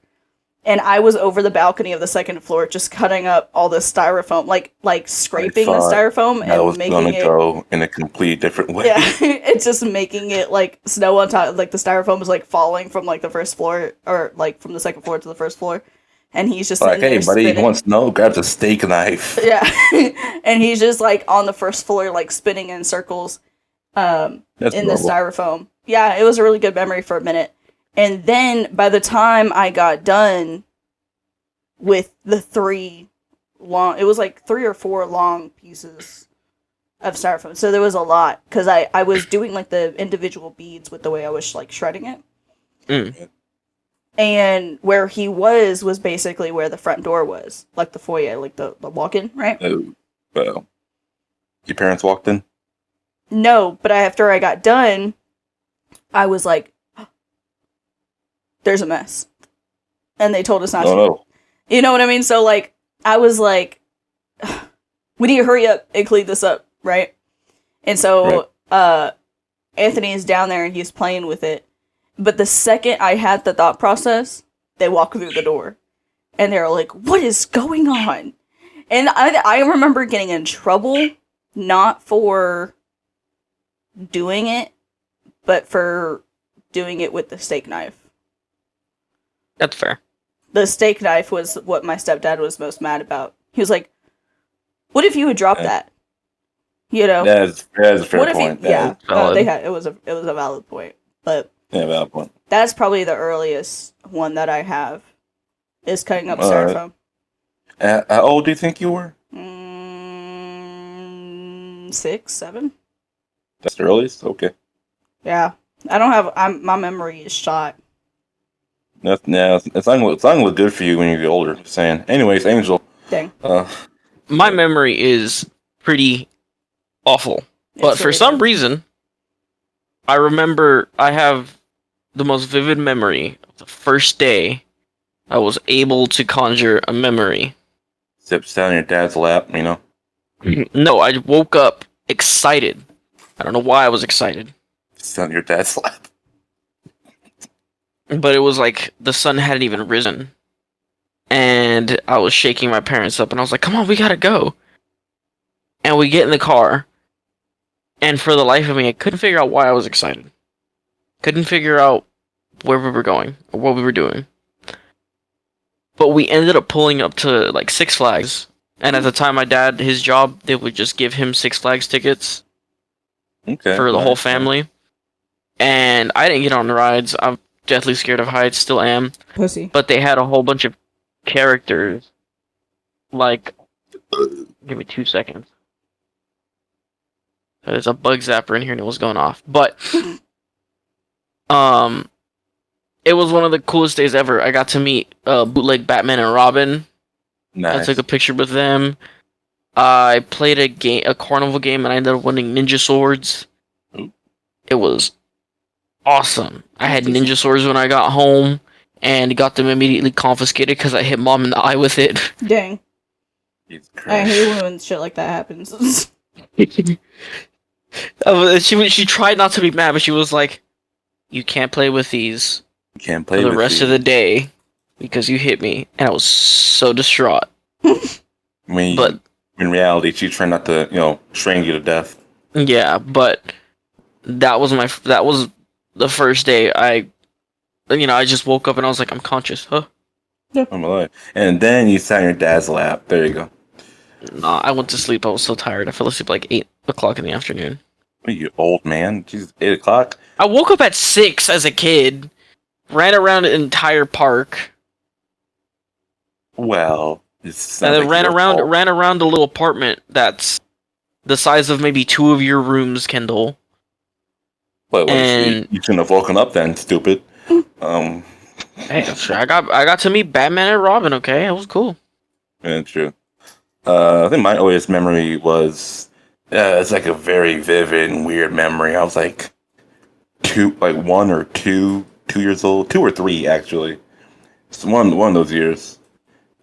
and I was over the balcony of the second floor, just cutting up all the styrofoam, like scraping the styrofoam and making it go in a complete different way. Yeah, it's just making it like snow on top. Like the styrofoam is like falling from like the first floor, or like from the second floor to the first floor, and he's just Like, hey, buddy, spinning. you want snow? Grabs a steak knife. Yeah, and he's just like on the first floor, like spinning in circles, in the styrofoam. Yeah, it was a really good memory for a minute. And then by the time I got done with the it was like 3 or 4 long pieces of styrofoam. So there was a lot, because I was doing like the individual beads with the way I was like shredding it. Mm. And where he was basically where the front door was, like the foyer, like the walk-in, right? Oh, well. Your parents walked in? No, but after I got done, I was like, there's a mess. And they told us not to. No. You know what I mean? So, like, I was like, we need to hurry up and clean this up, right? And so, Anthony is down there and he's playing with it. But the second I had the thought process, they walk through the door. And they're like, what is going on? And I remember getting in trouble, not for doing it, but for doing it with the steak knife. That's fair. The steak knife was what my stepdad was most mad about. He was like, what if you had dropped that? You know? That's a fair point. It was a valid point. But valid point. That's probably the earliest one that I have, is cutting up styrofoam. How old do you think you were? 6, 7. That's the earliest? Okay. Yeah. I don't have... my memory is shot. It's not going to look good for you when you get older. Just saying. Anyways, Angel. Dang. My memory is pretty awful. But for some reason, I remember I have the most vivid memory of the first day I was able to conjure a memory. Sit down in your dad's lap, you know? No, I woke up excited. I don't know why I was excited. Sit down in your dad's lap. But it was like the sun hadn't even risen. And I was shaking my parents up and I was like, come on, we gotta go. And we get in the car. And for the life of me, I couldn't figure out why I was excited. Couldn't figure out where we were going or what we were doing. But we ended up pulling up to like Six Flags. And at the time, my dad, his job, they would just give him Six Flags tickets for the whole family. And I didn't get on the rides. I'm deathly scared of heights, still am. Pussy. But they had a whole bunch of characters. Like, give me 2 seconds. There's a bug zapper in here and it was going off. But, it was one of the coolest days ever. I got to meet bootleg Batman and Robin. Nice. I took a picture with them. I played a carnival game, and I ended up winning ninja swords. Ooh. It was awesome. I had ninja swords when I got home, and got them immediately confiscated because I hit Mom in the eye with it. Dang. Jesus I Christ. hate when shit like that happens. She tried not to be mad, but she was like, "You can't play with these You can't play for the with rest of the day because you hit me," and I was so distraught. But in reality, she's trying not to, train you to death. yeah, but that was the first day I just woke up and I was like, I'm conscious, huh? I'm alive. And then you sat in your dad's lap. There you go. Nah, I went to sleep. I was so tired. I fell asleep like 8 o'clock in the afternoon. What are you, old man? Jesus, 8 o'clock? I woke up at 6 as a kid, ran around an entire park, Well, and then ran around a little apartment that's the size of maybe 2 of your rooms, Kendall. But and you shouldn't have woken up then, stupid. Hey, sure, I got to meet Batman and Robin. Okay, it was cool. Yeah, true. I think my earliest memory was it's like a very vivid and weird memory. I was like 1 or 2 years old, 2 or 3 actually. It's one of those years,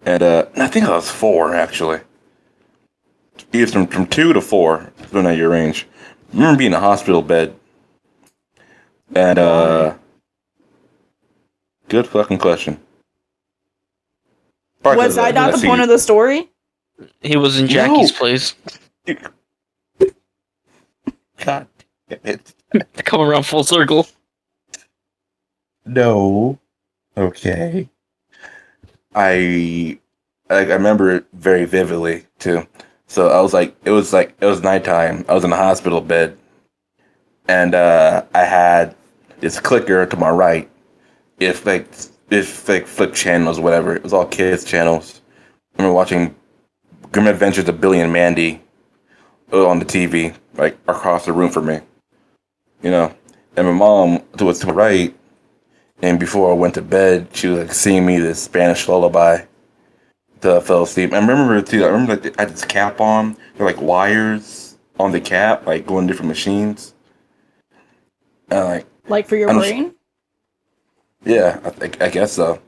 and I think I was 4 actually. Either from 2 to 4, depending on your range. I remember being in a hospital bed, and Why? good fucking question. Probably Was I not I the see point you. of the story? He was in No. Jackie's place. God damn it. Come around full circle. No. Okay. I remember it very vividly too. So it was nighttime. I was in the hospital bed, and I had this clicker to my right. If flip channels, whatever. It was all kids channels. I remember watching Grim Adventures of Billy and Mandy on the TV, like across the room from me. You know, and my mom was to my right, and before I went to bed, she was like singing me this Spanish lullaby till I fell asleep. I remember too. I remember like I had this cap on. There were like wires on the cap, like going different machines. And like, Like for your I'm brain? yeah, I guess so.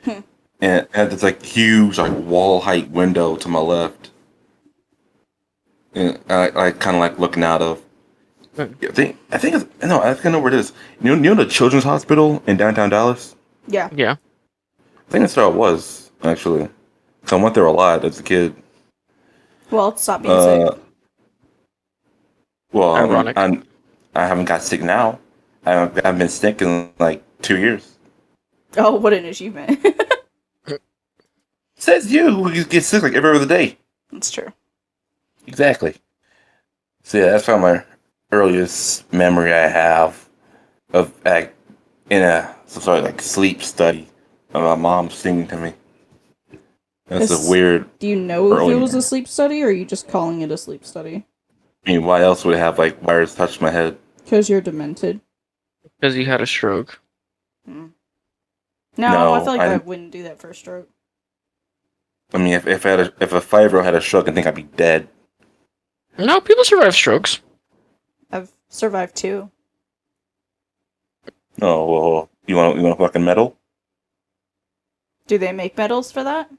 And it had this like huge like wall height window to my left, and I kind of like looking out of. I think it's, no, I think I know where it is. You know the Children's Hospital in downtown Dallas? Yeah. Yeah. I think that's where I was actually. So I went there a lot as a kid. Well, stop being sick. Well, Ironic. I haven't got sick now. I've been sick in like 2 years. Oh, what an achievement. Says you who get sick like every other day. That's true. Exactly. So yeah, that's probably my earliest memory I have of like in some sort of like sleep study of my mom singing to me. That's It's- a weird. Do you know if Early. it was a sleep study, or are you just calling it a sleep study? I mean, why else would it have like wires touch my head? Because you're demented. Because he had a stroke. No, No, I feel like I I didn't- wouldn't do that for a stroke. I mean, if if a 5-year-old had a stroke, I think I'd be dead. No, people survive strokes. I've survived 2. Oh well, you want a fucking medal? Do they make medals for that?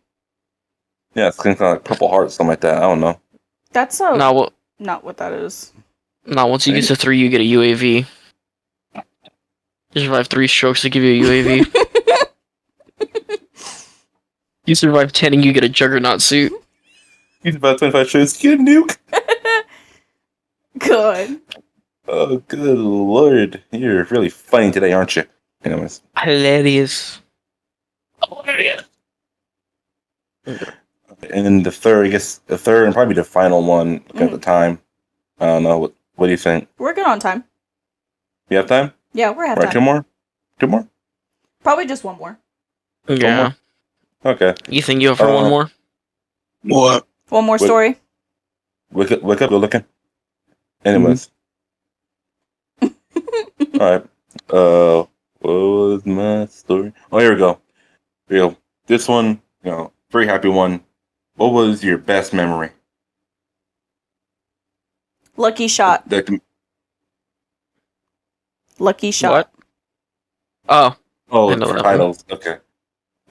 Yeah, it's kind of like Purple Heart, something like that. I don't know. That's not what that is. Once you get to 3, you get a UAV. You survive 3 strokes, they give you a UAV. You survive 10 and you get a juggernaut suit. He's about 25 shows. Get a nuke. Good. Oh, good lord. You're really funny today, aren't you? Anyways. Hilarious. And then the third, I guess, the third and probably the final one at the time. I don't know. What do you think? We're good on time. You have time? Yeah, we're at All right, time. 2 more? 2 more? Probably just one more. Yeah. Okay. You think you have for one more? What? One more Wait. story. Wake up, go looking. Anyways. Alright. What was my story? Oh, here we go. Here we go. This one, very happy one. What was your best memory? Lucky shot. Lucky shot. What? Oh, I know for that titles.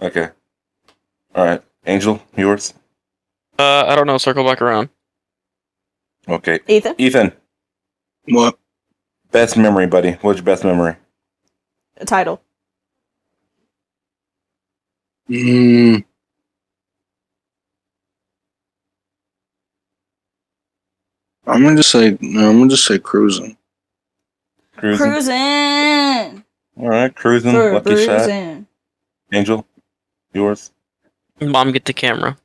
Okay. Alright. Angel, yours? I don't know. Circle back around. Okay. Ethan? Ethan, What? best memory, buddy. What's your best memory? A title. Mm, I'm gonna just say cruising. Cruising. Alright, cruising. For Lucky shot. bruising. Angel, yours? Mom, get the camera.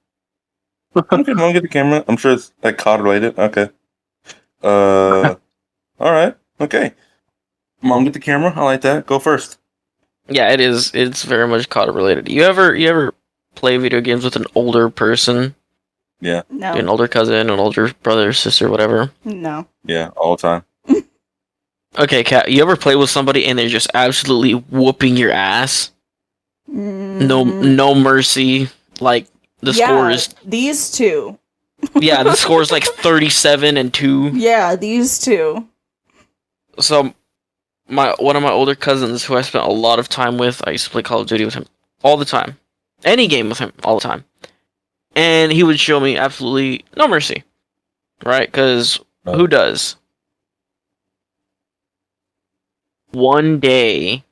Okay, Mom, get the camera. I'm sure it's like COD related. Okay. Alright. Okay. Mom, get the camera. I like that. Go first. Yeah, it is. It's very much COD related. You ever play video games with an older person? Yeah. No. An older cousin, an older brother, sister, whatever. No. Yeah, all the time. Okay, Kat, you ever play with somebody and they're just absolutely whooping your ass? No mercy. Like the score is these two. the score is like 37-2. Yeah, these two. So one of my older cousins who I spent a lot of time with, I used to play Call of Duty with him all the time. Any game with him all the time. and he would show me absolutely no mercy, right? Because who does? One day,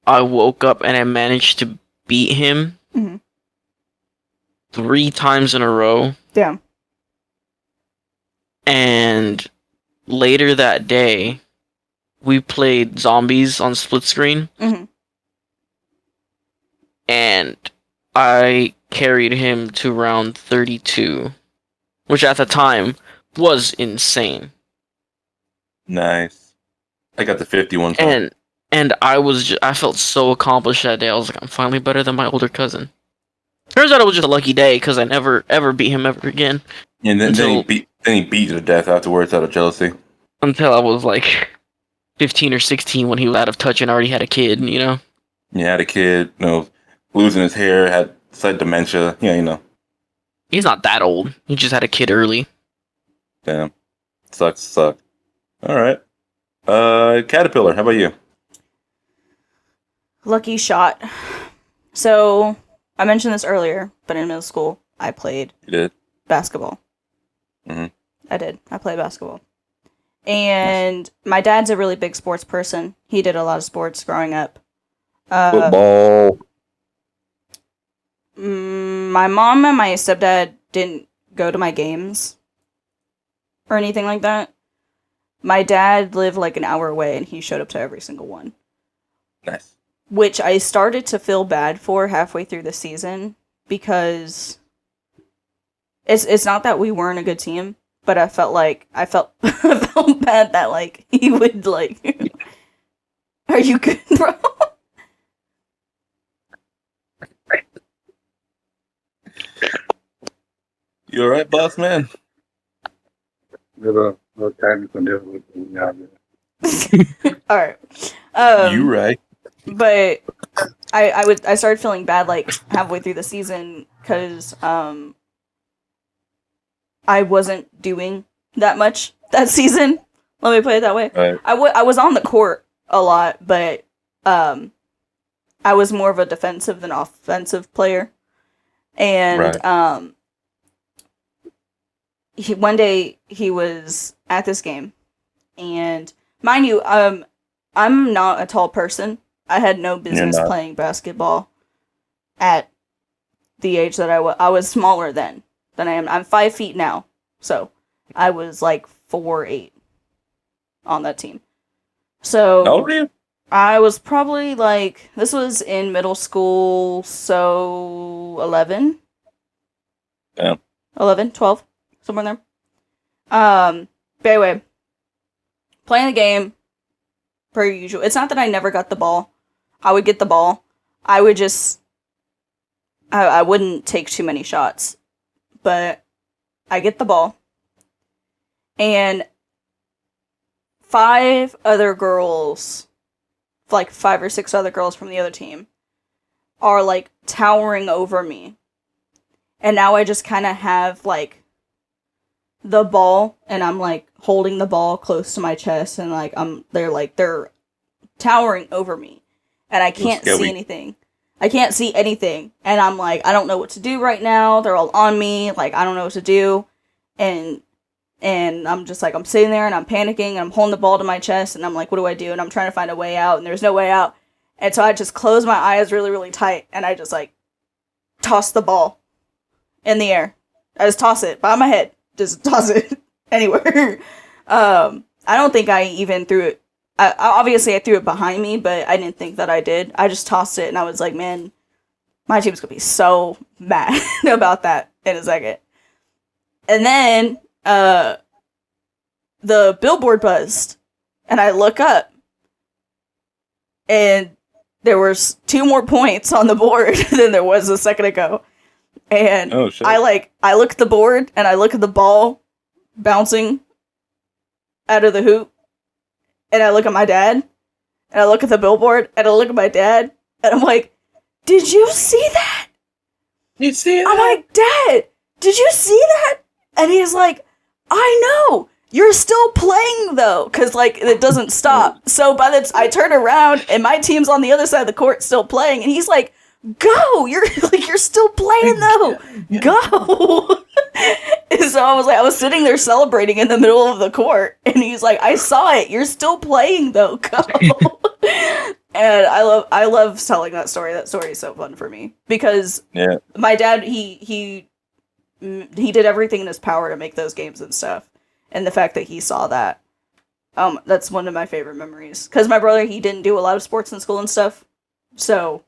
I woke up and I managed to beat him Mm-hmm. 3 times in a row. Damn. And later that day, we played zombies on split screen. Mm-hmm. And I carried him to round 32, which at the time was insane. Nice. I got the 51 time. And I felt so accomplished that day. I was like, I'm finally better than my older cousin. Turns out it was just a lucky day because I never ever beat him ever again. And then he beat you to death afterwards out of jealousy. Until I was like 15 or 16 when he was out of touch and already had a kid, you know? Yeah, had a kid, losing his hair, had slight dementia. Yeah, He's not that old. He just had a kid early. Damn. Sucks. All right. Caterpillar, how about you? Lucky shot. So, I mentioned this earlier, but in middle school, I played You did? basketball. Mm-hmm. I did. I played basketball. And my dad's a really big sports person. He did a lot of sports growing up. Football. My mom and my stepdad didn't go to my games or anything like that. My dad lived like an hour away and he showed up to every single one. Nice. Which I started to feel bad for halfway through the season because it's not that we weren't a good team, but I felt I felt bad that like he would like Are you good, bro? You alright, boss man? Little technical difficulty. Alright. You right. But I started feeling bad like halfway through the season because I wasn't doing that much that season. Let me put it that way. Right. I was on the court a lot, but I was more of a defensive than offensive player. And Right. one day he was at this game, and mind you, I'm not a tall person. I had no business not. playing basketball at the age that I was. I was smaller then than I am. I'm 5 feet now, so I was like 4'8" on that team. So How old are you? I was probably like, this was in middle school, so 11. Yeah. 11, 12, somewhere in there. But anyway, playing the game, per usual. It's not that I never got the ball. I would get the ball. I would just, I wouldn't take too many shots. But I get the ball. And 5 other girls, like 5 or 6 other girls from the other team, are like towering over me. And now I just kind of have like the ball, and I'm like holding the ball close to my chest, and like they're towering over me, and I can't see anything. I can't see anything, and I'm like, I don't know what to do right now. They're all on me, like I don't know what to do, and I'm just like, I'm sitting there and I'm panicking and I'm holding the ball to my chest and I'm like, what do I do? And I'm trying to find a way out, and there's no way out. And so I just close my eyes really, really tight, and I just like toss the ball in the air. I just toss it by my head. Just toss it anywhere. I don't think I even threw it. Obviously I threw it behind me, but I didn't think that I did. I just tossed it, and I was like, man, my team's gonna be so mad about that in a second. And then the billboard buzzed, and I look up, and there was 2 more points on the board than there was a second ago. And Oh, shit. I look at the board, and I look at the ball bouncing out of the hoop, and I look at my dad, and I look at the billboard, and I look at my dad, and I'm like, did you see that? You see I'm like, Dad, did you see that? And he's like, I know. You're still playing though, because like it doesn't stop. So I turn around and my team's on the other side of the court still playing, and he's like, go! You're like, you're still playing though. Go! And so I was sitting there celebrating in the middle of the court, and he's like, I saw it. You're still playing though. Go! And I love telling that story. That story is so fun for me because my dad he did everything in his power to make those games and stuff, and the fact that he saw that, that's one of my favorite memories. Because my brother, he didn't do a lot of sports in school and stuff, so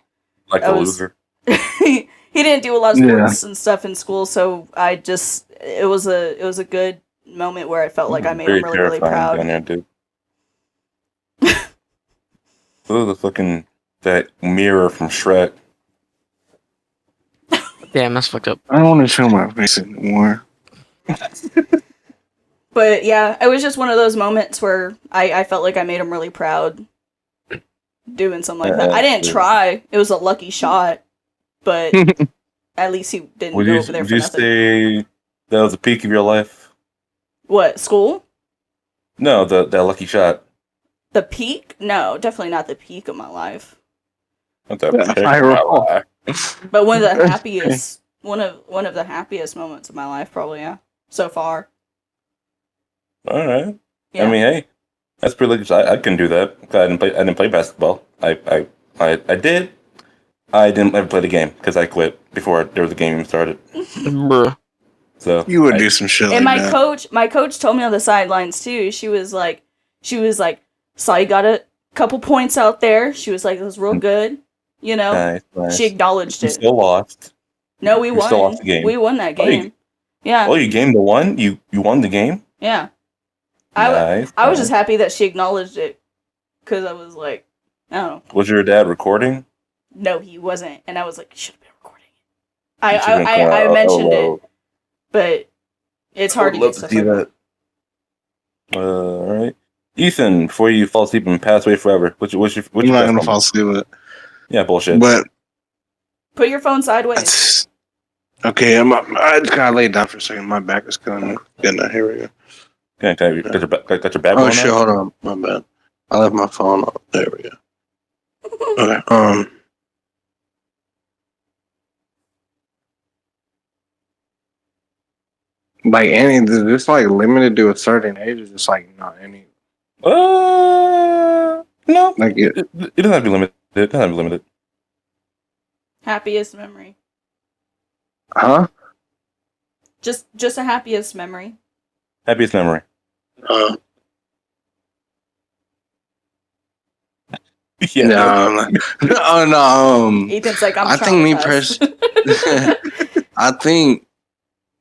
Like a loser. he didn't do a lot of sports and stuff in school, so it was a good moment where I felt like I made him really, really proud. Down there, dude. Oh, the fucking that mirror from Shrek. Damn, that's fucked up. I don't want to show my face anymore. But yeah, it was just one of those moments where I felt like I made him really proud doing something like that. I didn't try. It was a lucky shot, but at least he didn't go over there for nothing. Would you say that was the peak of your life? What, school? No, that lucky shot. The peak? No, definitely not the peak of my life. Not that peak of my life. But one of the happiest one of the happiest moments of my life, probably, yeah. So far. All right. Yeah. I mean, hey, that's pretty good. I can do that. I didn't play basketball. I did. I didn't ever play the game because I quit before there was a game even started. Bruh. So you would do some shit. And like my coach told me on the sidelines too. She was like, saw you got a couple points out there. She was like, it was real good. You know, nice. She acknowledged it. You still lost. No, we won. Still lost the game. We won that game. Yeah. Oh, you game the one? You won the game? Yeah. I was just happy that she acknowledged it, because I was like, I don't know. Was your dad recording? No, he wasn't, and I was like, you should have been recording it. I mentioned it, but it's hard to get stuff like that. All right, Ethan. Before you fall asleep and pass away forever, what's your I'm not gonna fall asleep with it. Yeah, bullshit. But put your phone sideways. Okay, I just gotta lay down for a second. My back is killing me. Good night. Here we go. Got your back. Oh shit! Hold on, my bad. I left my phone on. There we go. Okay. Like this like limited to a certain age, is just like not any. No. Like it doesn't have to be limited. It doesn't have to be limited. Happiest memory. Huh? Just a happiest memory. Happiest memory. Yeah. No. Ethan's like, I think me personally. I think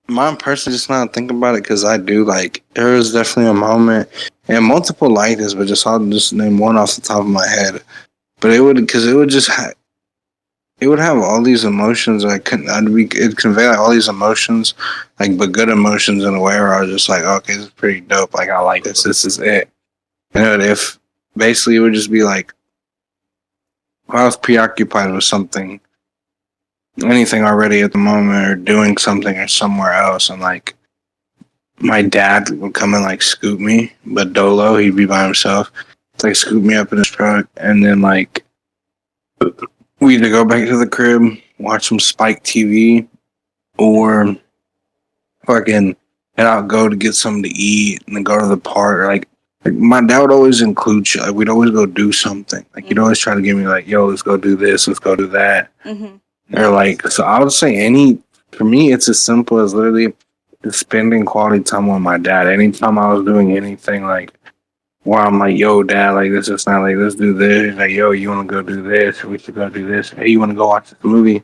mine personally, just not think about it because I do like. There was definitely a moment and multiple like this, but I'll just name one off the top of my head. But it would it would have all these emotions. It'd convey like all these emotions, like but good emotions in a way where I was just like, okay, this is pretty dope. Like I like this. This is it. And if basically it would just be like, if I was preoccupied with something, anything already at the moment, or doing something or somewhere else, and like my dad would come and like scoop me, but dolo, he'd be by himself, like scoop me up in his truck, and then like we either go back to the crib, watch some Spike TV, or fucking head out, go to get something to eat, and then go to the park. Like my dad would always include shit. Like we'd always go do something. Like he'd always try to give me like, yo, let's go do this, let's go do that. Mm-hmm. Or like, so I would say for me, it's as simple as literally just spending quality time with my dad. Anytime I was doing anything like, where I'm like, yo, dad, like this is not like, let's do this. Like, yo, you want to go do this? We should go do this. Hey, you want to go watch this movie?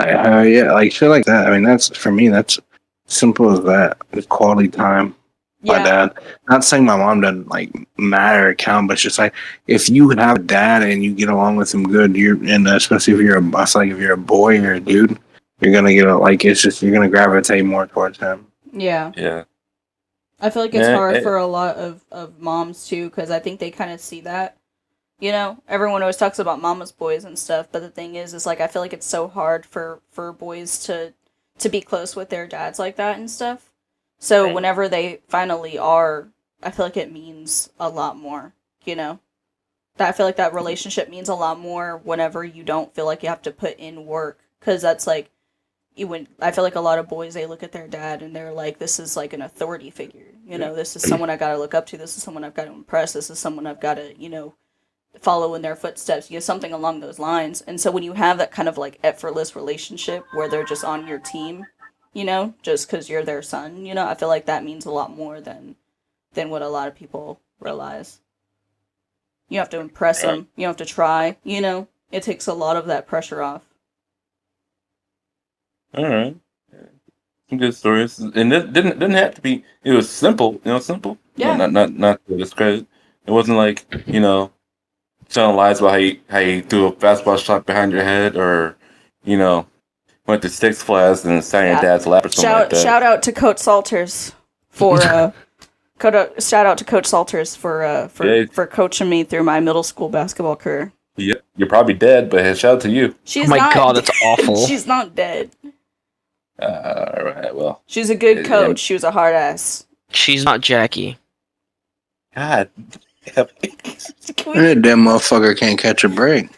Yeah, like shit like that. I mean, that's for me. That's simple as that. It's quality time. My dad. Not saying my mom doesn't like matter or count, but it's just like if you have a dad and you get along with him good, especially if you're a boy or a dude, you're gonna you're gonna gravitate more towards him. Yeah. Yeah. I feel like it's hard for a lot of moms too, because I think they kind of see that. You know, everyone always talks about mama's boys and stuff, but the thing is like I feel like it's so hard for boys to be close with their dads like that and stuff. So whenever they finally are, I feel like it means a lot more, you know? I feel like that relationship means a lot more whenever you don't feel like you have to put in work, because that's like I feel like a lot of boys, they look at their dad and they're like, this is like an authority figure, this is someone I gotta look up to, this is someone I've got to impress, this is someone I've got to follow in their footsteps, something along those lines. And so when you have that kind of like effortless relationship where they're just on your team, just because you're their son, I feel like that means a lot more than what a lot of people realize. You have to impress them, you have to try, it takes a lot of that pressure off. All right. Some good stories, and it didn't have to be. It was simple, simple. Yeah. Not to discredit. It wasn't like telling lies about how you threw a fastball shot behind your head, or went to Six Flags and sat on your dad's lap or something like that. Shout out to Coach Salters for shout out to Coach Salters for coaching me through my middle school basketball career. Yeah, you're probably dead, but shout out to you. She's oh my not god, that's awful. She's not dead. All right, well. She's a good coach. She was a hard ass. She's not Jackie. God. That damn motherfucker can't catch a break.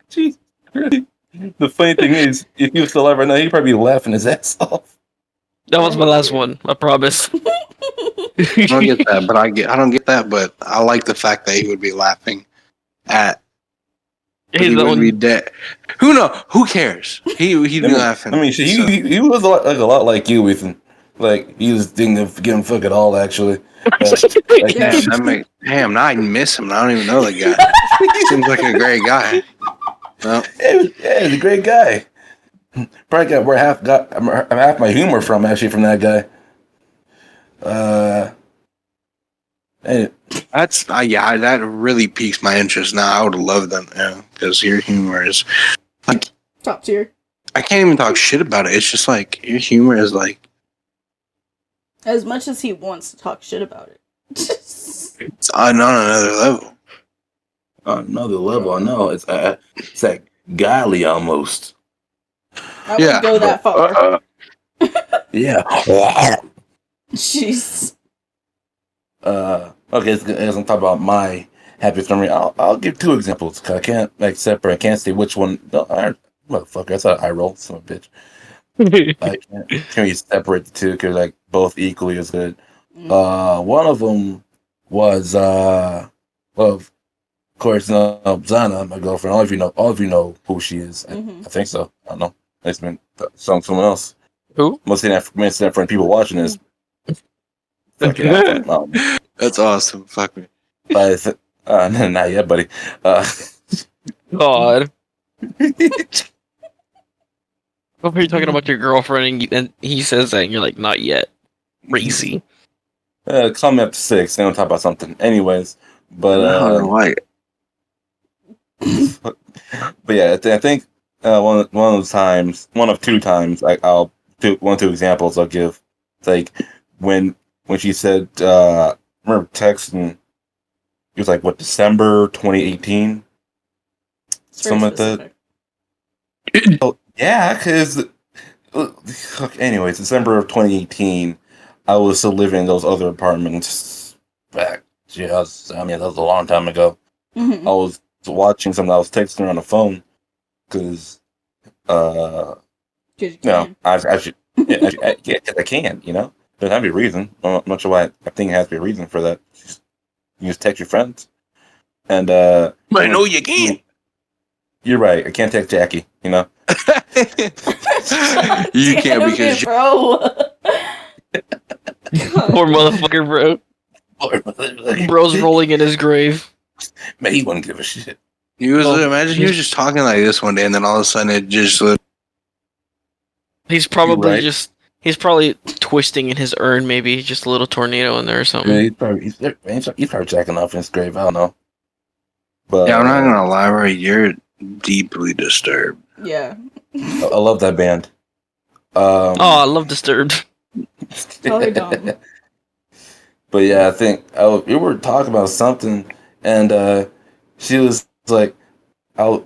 Jeez. The funny thing is, if he was still alive right now, he'd probably be laughing his ass off. That was my last one. I promise. I don't get that, but I don't get that, but I like the fact that he would be laughing at. He would be dead. Who cares? He'd be laughing. I mean, he was a lot like you, Ethan. Like he was thinking of getting fuck at all, actually. Damn, now I miss him. I don't even know the guy. Seems like a great guy. No. Yeah, he's a great guy. Probably got where half my humor from that guy. That's that really piques my interest. Now I would love them, because your humor is like top tier. I can't even talk shit about it. It's just like your humor is like as much as he wants to talk shit about it. It's on another level. On another level, I know. It's like godly almost. I wouldn't go that far. Yeah. Jeez. Okay, as I'm talking about my happy memory, I'll give two examples because I can't separate. I can't say which one. No, motherfucker, that's an eye roll, son of a bitch. I can't really separate the two because both equally as good. One of them was of course, Zana, my girlfriend. All of you know who she is. I think so. I don't know. It's been someone else. Who? Most of that friend people watching this. That's awesome. Fuck me. Not yet, buddy. God. What are you talking about your girlfriend and he says that and you're like, not yet. Racy. Call me up to 6. Then we'll talk about something. Anyways, but but yeah, I think one of those times, one of two times, I'll do one or two examples I'll give. It's like when she said, remember texting, it was like, what, December 2018? Something like that. Oh, yeah, because, anyways, December of 2018, I was still living in those other apartments back, that was a long time ago. I was watching something, I was texting her on the phone, because, I can, There's not be a reason. I'm not sure why I think it has to be a reason for that. You just text your friends. And I know you can. You're right. I can't text Jackie, You can't because bro. Poor motherfucker, bro. Bro's rolling in his grave. Man, he wouldn't give a shit. Imagine he was just talking like this one day and then all of a sudden it just He's probably twisting in his urn, maybe just a little tornado in there or something. Yeah, he's probably jacking off in his grave. I don't know. But I'm not gonna lie, right? You're deeply disturbed. Yeah. I love that band. I love Disturbed. Totally dumb. But yeah, I think we were talking about something, and she was like,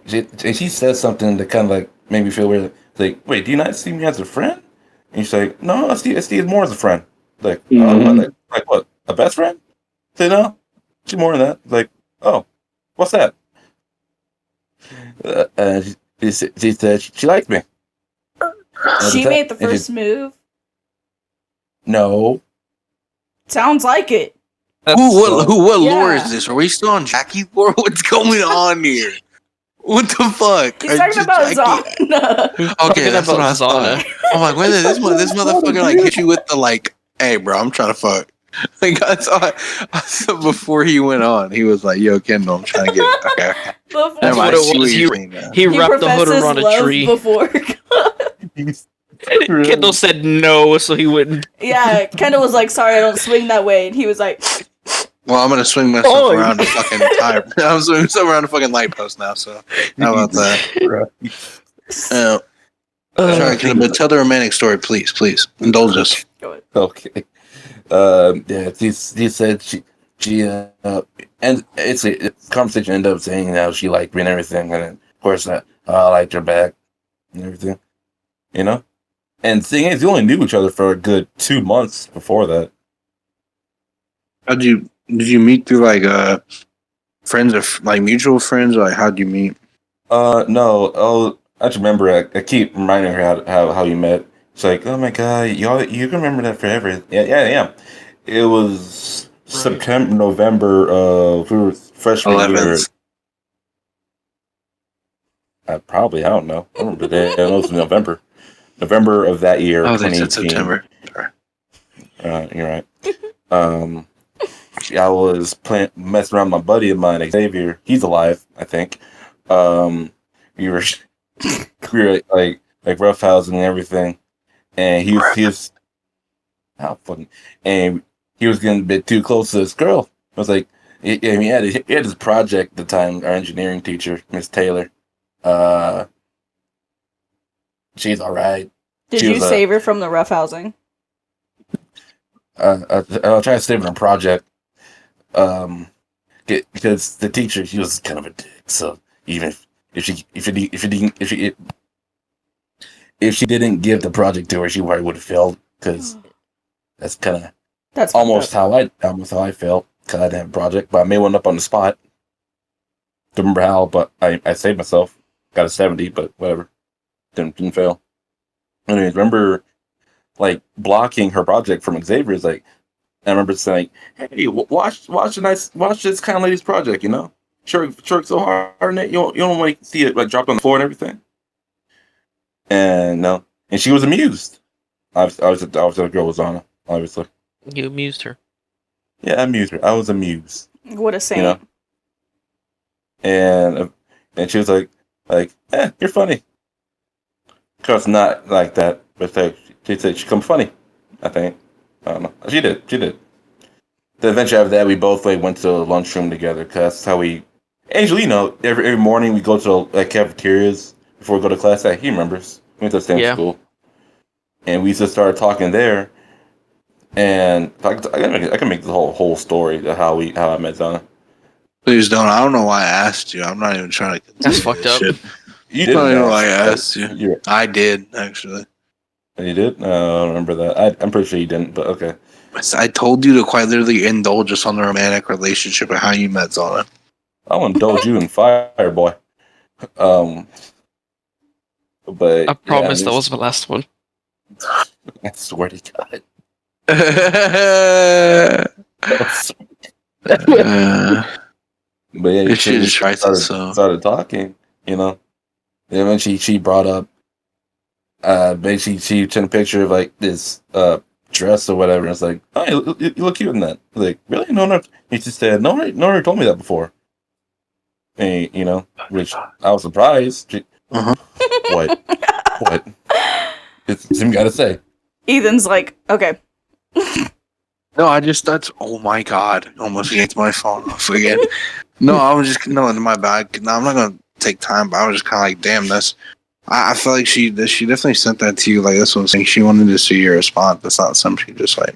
she said something that kind of made me feel weird. Like, wait, do you not see me as a friend? And she's like, no, I see it more as a friend. Like, like what? A best friend? I said, no. She's more than that. Like, oh, what's that? She said she liked me. At the She time, made the and first move. no. Sounds like it. What lore Yeah. is this? Are we still on Jackie lore? What's going on here? What the fuck? He's talking about Jackie. Zana. Okay, that's what I thought. I'm like, when did this motherfucker like hit you with the like, hey, bro, I'm trying to fuck. Like I saw before he went on, he was like, "Yo, Kendall, I'm trying to get it." Okay, Before That's never mind. what I it see was. what you're saying now. He he wrapped the hood professed his around a love tree. before. Kendall said no, so he wouldn't. Yeah, Kendall was like, "Sorry, I don't swing that way," and he was like, Well, I'm gonna swing myself Oh, around the fucking tire. I'm swinging myself around the fucking light post now. So how about that? Sorry, Kendall, but tell the romantic story, please. Indulge us. "Go ahead." Okay. Yeah, she said she and it's a conversation ended up saying how she liked me and everything, and then, of course I liked her back and everything, you know. And the thing is, we only knew each other for a good 2 months before that. Did you meet through like friends of like mutual friends? Like how'd you meet? No. Oh, I just remember. I keep reminding her how you met. It's like, oh my god, you can remember that forever. Yeah. It was September, November of we were freshman year. 11th. I don't know. I remember that. I know it was November of that year, Oh, they said 2018. September. Sorry. You're right. Um, I was messing around with my buddy of mine, Xavier. He's alive, I think. We were we were like roughhousing and everything, and he was how fucking, and he was getting a bit too close to this girl. I was like, he had this project at the time. Our engineering teacher, Miss Taylor, uh, she's all right. Did She you was a- save her from the roughhousing? I'll try to save her on project. Because the teacher, he was kind of a dick. So even if she didn't give the project to her, she probably would have failed. Because that's kind of That's almost fucked how I felt. Because I didn't have a project, but I made one up on the spot. Don't remember how, but I saved myself. Got a 70, but whatever. Didn't fail. Anyways, remember like blocking her project from Xavier's like. I remember saying, "Hey, watch this kind of lady's project. You know, sure so hard on it. You don't want to see it like dropped on the floor and everything." And no, and she was amused. Obviously, the girl was on her, obviously. You amused her. Yeah, I amused her. I was amused. What a saint. You know, and she was like, you're funny. Cause not like that, but like she said she come funny. I think. I don't know. She did. Then eventually after that, we both like went to the lunchroom together because that's how we. Angel, you know, every morning we go to like cafeterias before we go to class. He remembers. We went to the same school, and we just started talking there. And I can make the whole story of how I met Donna. Please don't. I don't know why I asked you. I'm not even trying to. That's fucked up. Shit. You I don't didn't know ask. why I asked you. You I did actually. did? No, I don't remember that. I'm pretty sure you didn't, but okay. I told you to quite literally indulge us on the romantic relationship and how you met Zana. I want to indulge you in fire, boy. But I promise that was my last one. I swear to God. But yeah, This shit we is right. started talking, you know. And eventually she brought up basically she sent a picture of like this dress or whatever, and it's like, oh, you look cute in that. I was like, really? No. He just said, no one told me that before. And, you know, which I was surprised. What? It's him gotta say. Ethan's like, okay. No, that's oh my god, almost yanked my phone off again. No, I was just no in my bag. No, I'm not gonna take time, but I was just kind of like, damn, I feel like she definitely sent that to you. Like this one saying she wanted to see your response. That's not something she just like.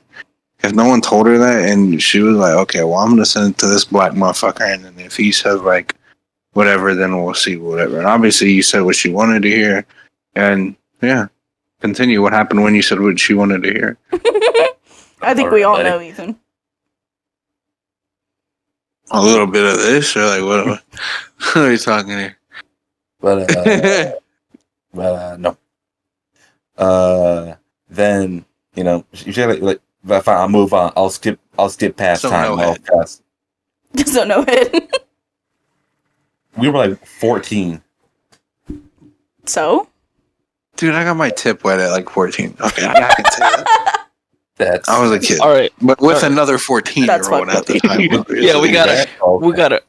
If no one told her that, and she was like, okay, well, I'm gonna send it to this black motherfucker, and then if he says like whatever, then we'll see whatever. And obviously, you said what she wanted to hear, and yeah, continue. What happened when you said what she wanted to hear? I think we all know Ethan. A little bit of this, or like what are you talking here? But no. Then you should like. But fine, I'll move on. I'll skip past So time. no I'll head. pass. So no it. We were like 14. So? Dude, I got my tip wet at like 14. Okay, I can say that. That's I was a kid. All right. But with All right. another 14-year-old That's at the time. Yeah, we gotta, Okay.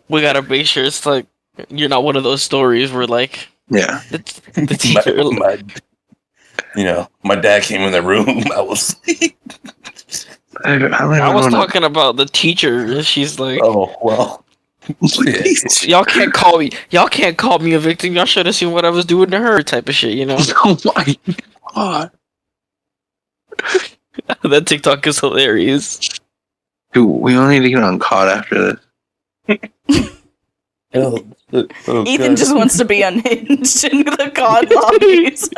we gotta make sure it's like you're not one of those stories where like Yeah. the teacher. my dad came in the room. I was I was talking about the teacher. She's like, oh well. y'all can't call me. Y'all can't call me a victim. Y'all should have seen what I was doing to her. Type of shit, you know. Oh my god. That TikTok is hilarious. Dude, we don't need to get on COD after this. Ethan just wants to be unhinged in the COD lobbies.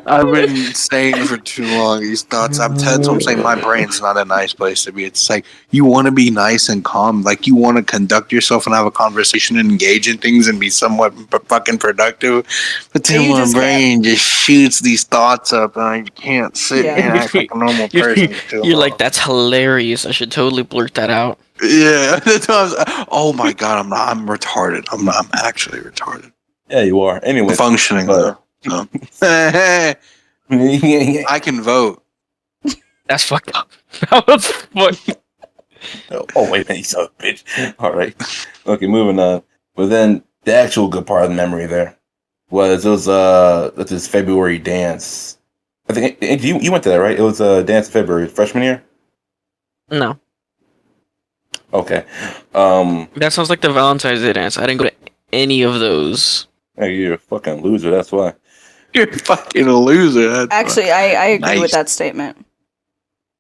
I've been saying for too long these thoughts. That's what I'm saying. My brain's not a nice place to be. It's like you want to be nice and calm, like you want to conduct yourself and have a conversation and engage in things and be somewhat fucking productive. But then You my just brain just shoots these thoughts up, and I can't sit Yeah. and act like a normal person. You're like, that's hilarious. I should totally blurt that out. yeah. That's what I was, oh my god, I'm not. I'm retarded. I'm actually retarded. Yeah, you are. Anyway, Functioning though. So. I can vote. That's fucked up. That was funny. oh wait, man, you son of a bitch. All right, okay, moving on. But then the actual good part of the memory there was this February dance. I think you went to that, right? It was a dance in February, freshman year. No, Okay. that sounds like the Valentine's Day dance. I didn't go to any of those. Hey, you're a fucking loser. That's why. You're fucking a loser. That's Actually, I agree Nice. with that statement.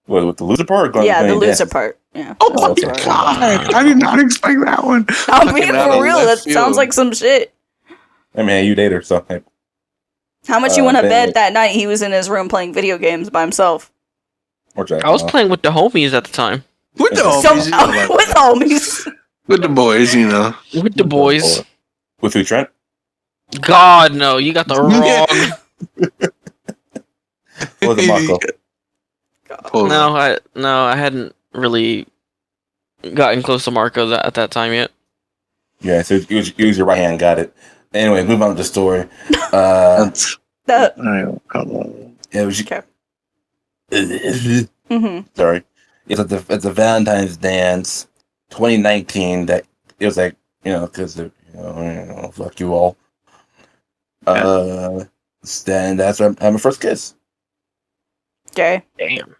What, with the loser part? Or going Yeah, the playing loser dance? part. Yeah. oh that's my the part. god! I did not expect that one. I'm being Fucking out for of real. That left field. sounds like some shit. I mean, you date her, so hey. How much you want to Ben, bet that night he was in his room playing video games by himself? or Jack. I was playing with the homies at the time. With the So- homies, you know, like with that. homies. With the boys, you know. With the boys. With who, Trent? God, no, you got the wrong. Or the Marco? Hold on. No, I hadn't really gotten close to Marco at that time yet. Yeah, so it was your right hand. Got it. Anyway, move on to the story. That's The, all right. Come on. Yeah, it was. Okay. mm-hmm. Sorry. It's at the Valentine's dance 2019 that it was like, because fuck you all. Then that's when I had my first kiss. Okay. Damn.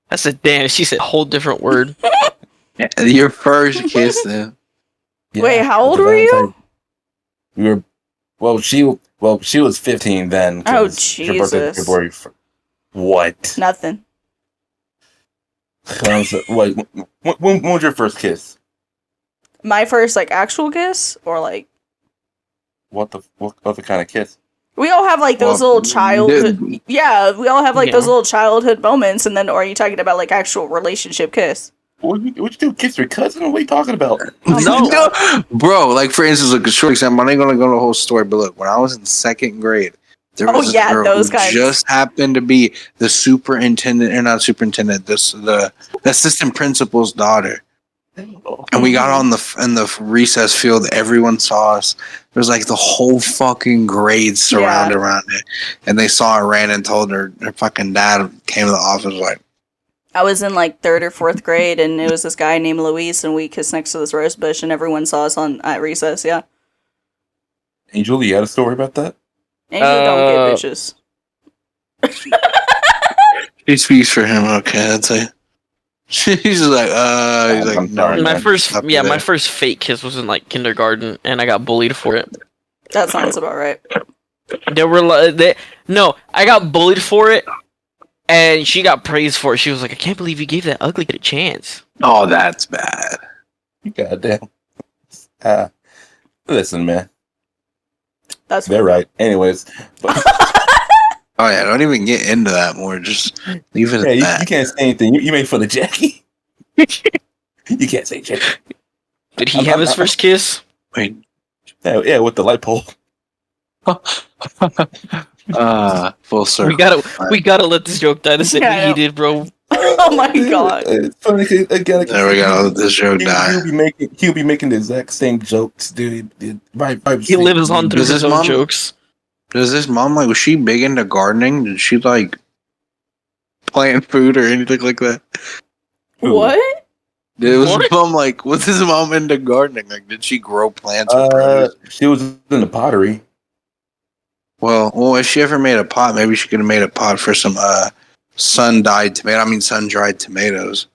That's a damn. She said a whole different word. Your first kiss, then. Wait, how at old the were you? Valentine's- We were. She was 15 then. 'cause Oh, her birthday was Jesus. February. What? Nothing. Wait, when was your first kiss? My first actual kiss, or What the kind of kiss? we all have those Well, little childhood. did- Yeah, we all have Yeah. those little childhood moments, and then or are you talking about actual relationship kiss? What you do? Kiss your cousin? What are you talking about? Oh, Bro, like for instance, like a short example, I ain't gonna go to the whole story, but look, when I was in second grade, there Oh, was yeah, a girl those who kinds. just happened to be the superintendent, or not superintendent, the assistant principal's daughter. And we got on in the recess field. Everyone saw us. There was the whole fucking grade surrounded around it, and they saw her, ran and told her fucking dad came to the office like, I was in third or fourth grade, and it was this guy named Luis, and we kissed next to this rose bush, and everyone saw us at recess. Yeah, Angel, you had a story about that? Angel don't get bitches. he speaks for him. Okay, that's it. He's just like, he's like, I'm no, sorry. My man, first, stop yeah, there. my first fake kiss was in kindergarten, and I got bullied for it. That sounds about right. There were no, I got bullied for it, and she got praised for it. She was like, "I can't believe you gave that ugly kid a chance." Oh, that's bad. Goddamn. Listen, man. That's They're right. Anyways, but, Oh yeah, don't even get into that more. Just leave it Yeah, at you that. can't say anything. You made fun of Jackie. You can't say Jackie. Did he have his first kiss? Wait. Yeah, with the light pole. Full circle. We gotta let this joke die the same Yeah, I way he know. did, bro. Oh my god. It's funny 'cause, again, like, There we go. Let this joke die. he'll be making the exact same jokes, dude. Right, He lives on through Does his his own mom- jokes. Does this mom like? Was she big into gardening? Did she like plant food or anything like that? Who? What? Did was What? his mom like? Was his mom into gardening? Like, did she grow plants or produce? She was in the pottery. Well, if she ever made a pot, maybe she could have made a pot for some sun dried tomatoes.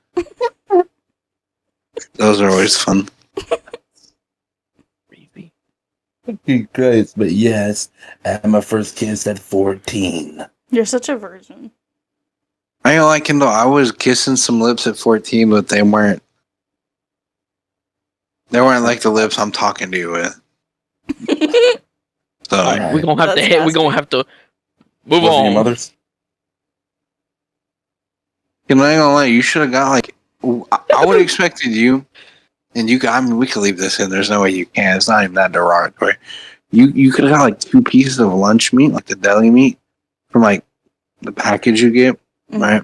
Those are always fun. Christ, but yes, I had my first kiss at 14. You're such a virgin. I ain't like Kendall. I was kissing some lips at 14, but they weren't. They weren't like the lips I'm talking to you with. So All right, we're gonna have That's to hit. We're nasty. gonna have to move Was it on. your mother's? you know, I ain't gonna lie. You should have got like. I would have expected you, and you. I mean, we could leave this in. There's no way you can. It's not even that derogatory. You could have got like 2 pieces of lunch meat, like the deli meat, from like the package you get. Mhm. Right.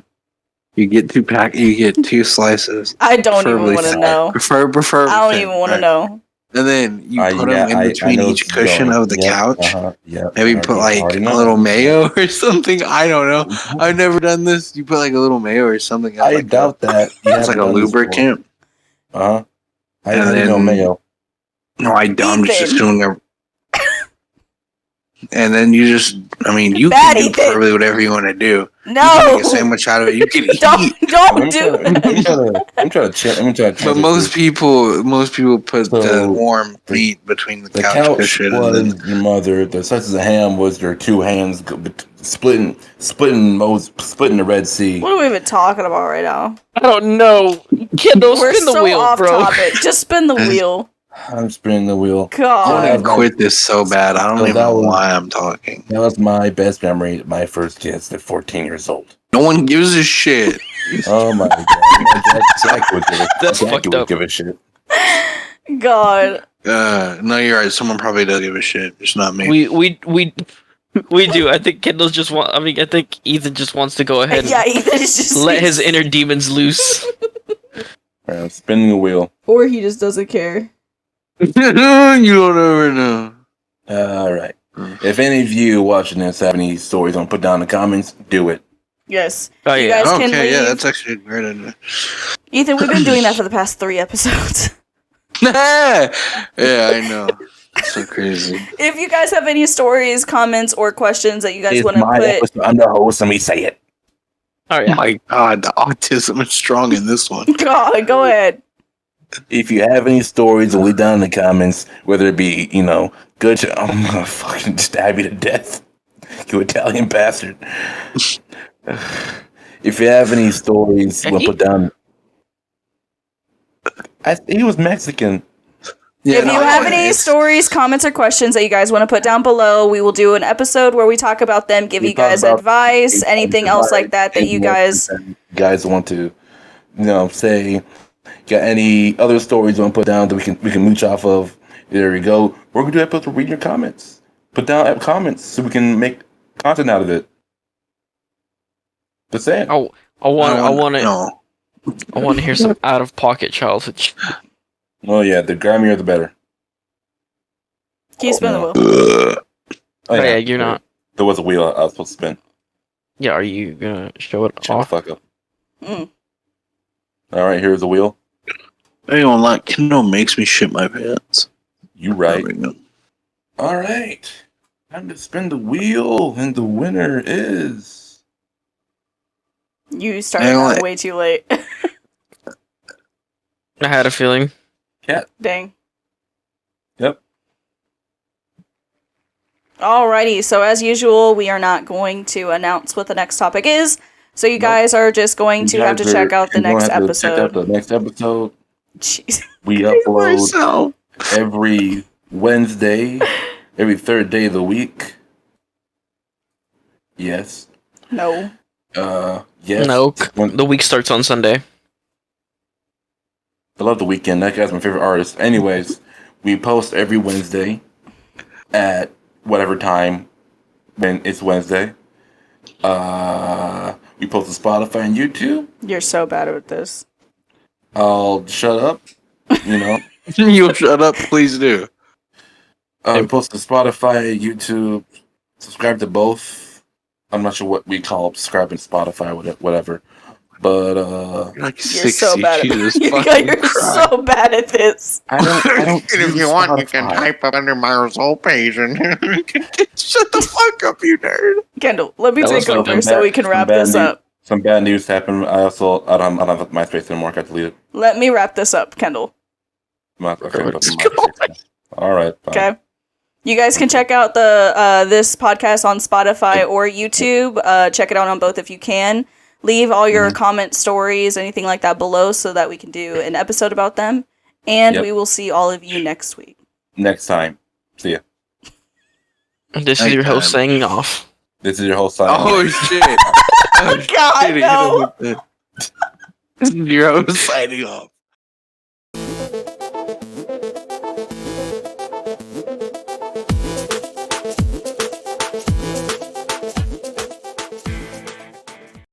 You get 2 slices. I don't even Preferably want to thin. know. Preferably I don't thin, even want to right? know. And then you put Yeah, them in between know each it's cushion going. of the couch. Yeah. Maybe put like a little mayo or something. I don't know. I've never done this. You put like a little mayo or something. as I like doubt that. You it's like haven't a done this before. lubricant. Uh-huh. I And didn't know then- mayo. No, I'm just Ethan. assuming. And then you just, I mean, you Bad can do Ethan. preferably whatever you want to do. You can No. make a sandwich out of it. You can eat. Don't do that. I'm trying to check. I'm trying to But most people put the So, warm meat between the The couch couch cushion. And was then, your mother. The slices of ham was your 2 hands splitting the Red Sea. What are we even talking about right now? I don't know. Kendall, We're spin the so wheel, off bro. topic. Just spin the wheel. I'm spinning the wheel. I want God. to quit this so bad. I don't So even that know was- why I'm talking. That was my best memory. My first kiss at 14 years old. No one gives a shit. Oh my god! Jack would give it. That's Jackie fucked would up. give a shit. God. No, you're right. Someone probably does give a shit. It's not me. We do. I think Kendall's just want. I mean, I think Ethan just wants to go ahead and Yeah, Ethan's just let his inner demons loose. All right, I'm spinning the wheel. or he just doesn't care. You don't ever know. All right. If any of you watching this have any stories, on put down in the comments. Do it. Yes. Oh You yeah. guys can Okay, yeah, leave. that's actually a great idea. Ethan, we've been doing that for the past 3 episodes. Yeah, I know. It's so crazy. If you guys have any stories, comments, or questions that you guys It's want to my put, episode. I'm the host. Let me say it. All Oh right. my god, the autism is strong in this one. God, go ahead. If you have any stories, leave down in the comments. Whether it be, good. I'm gonna fucking stab you to death. You Italian bastard. If you have any stories, we'll put down. He was Mexican. Yeah, If you have any stories, comments, or questions that you guys want to put down below, we will do an episode where we talk about them, give We you guys talk about advice, anything else like that that you guys. guys want to, say. Got any other stories you want to put down that we can mooch off of? There we go. We're gonna do episode to read your comments. Put down comments so we can make content out of it. Just saying. I want No. to hear some out of pocket childhood. Oh yeah, the grimier the better. Can you spin the wheel? Oh Oh yeah, you're not. There was a wheel I was supposed to spin. Yeah, are you gonna show it Shut the off? fuck up. Mm. All right, here's the wheel. I ain't gonna lie, Kindle makes me shit my pants. You right. There we go. All right. Time to spin the wheel, and the winner is. You started Hang out on. way too late. I had a feeling. Cat. Dang. Yep. Alrighty, so as usual, we are not going to announce what the next topic is. So you Nope. guys are just going to have to check out the next Check out episode. the next episode. Jeez. We upload every Wednesday, every third day of the week. Yes. No. Yes. No, the week starts on Sunday. I love The Weeknd. That guy's my favorite artist. Anyways, we post every Wednesday at whatever time when it's Wednesday. We post to Spotify and YouTube. You're so bad at this. I'll shut up. You know. You shut up, please do. We post to Spotify, YouTube. Subscribe to both. I'm not sure what we call subscribing to Spotify, whatever. But Like You're 60, so bad at Jesus you're fucking Christ. so bad at this. I don't. And if use you want, you can Spotify. type up under my result page and Shut the fuck up, you nerd. Kendall, let me That was take over some so bad- we can some wrap bad this news. up. Some bad news happened. I don't have MySpace anymore. I got deleted. Let me wrap this up, Kendall. All right. Fine. Okay. You guys can check out the this podcast on Spotify or YouTube. Check it out on both if you can. Leave all your comments, stories, anything like that below so that we can do an episode about them. And Yep. we will see all of you next week. Next time. See ya. This is your host signing off. This is your whole sign. Oh shit. Oh, God, shit, no. This is your host signing off.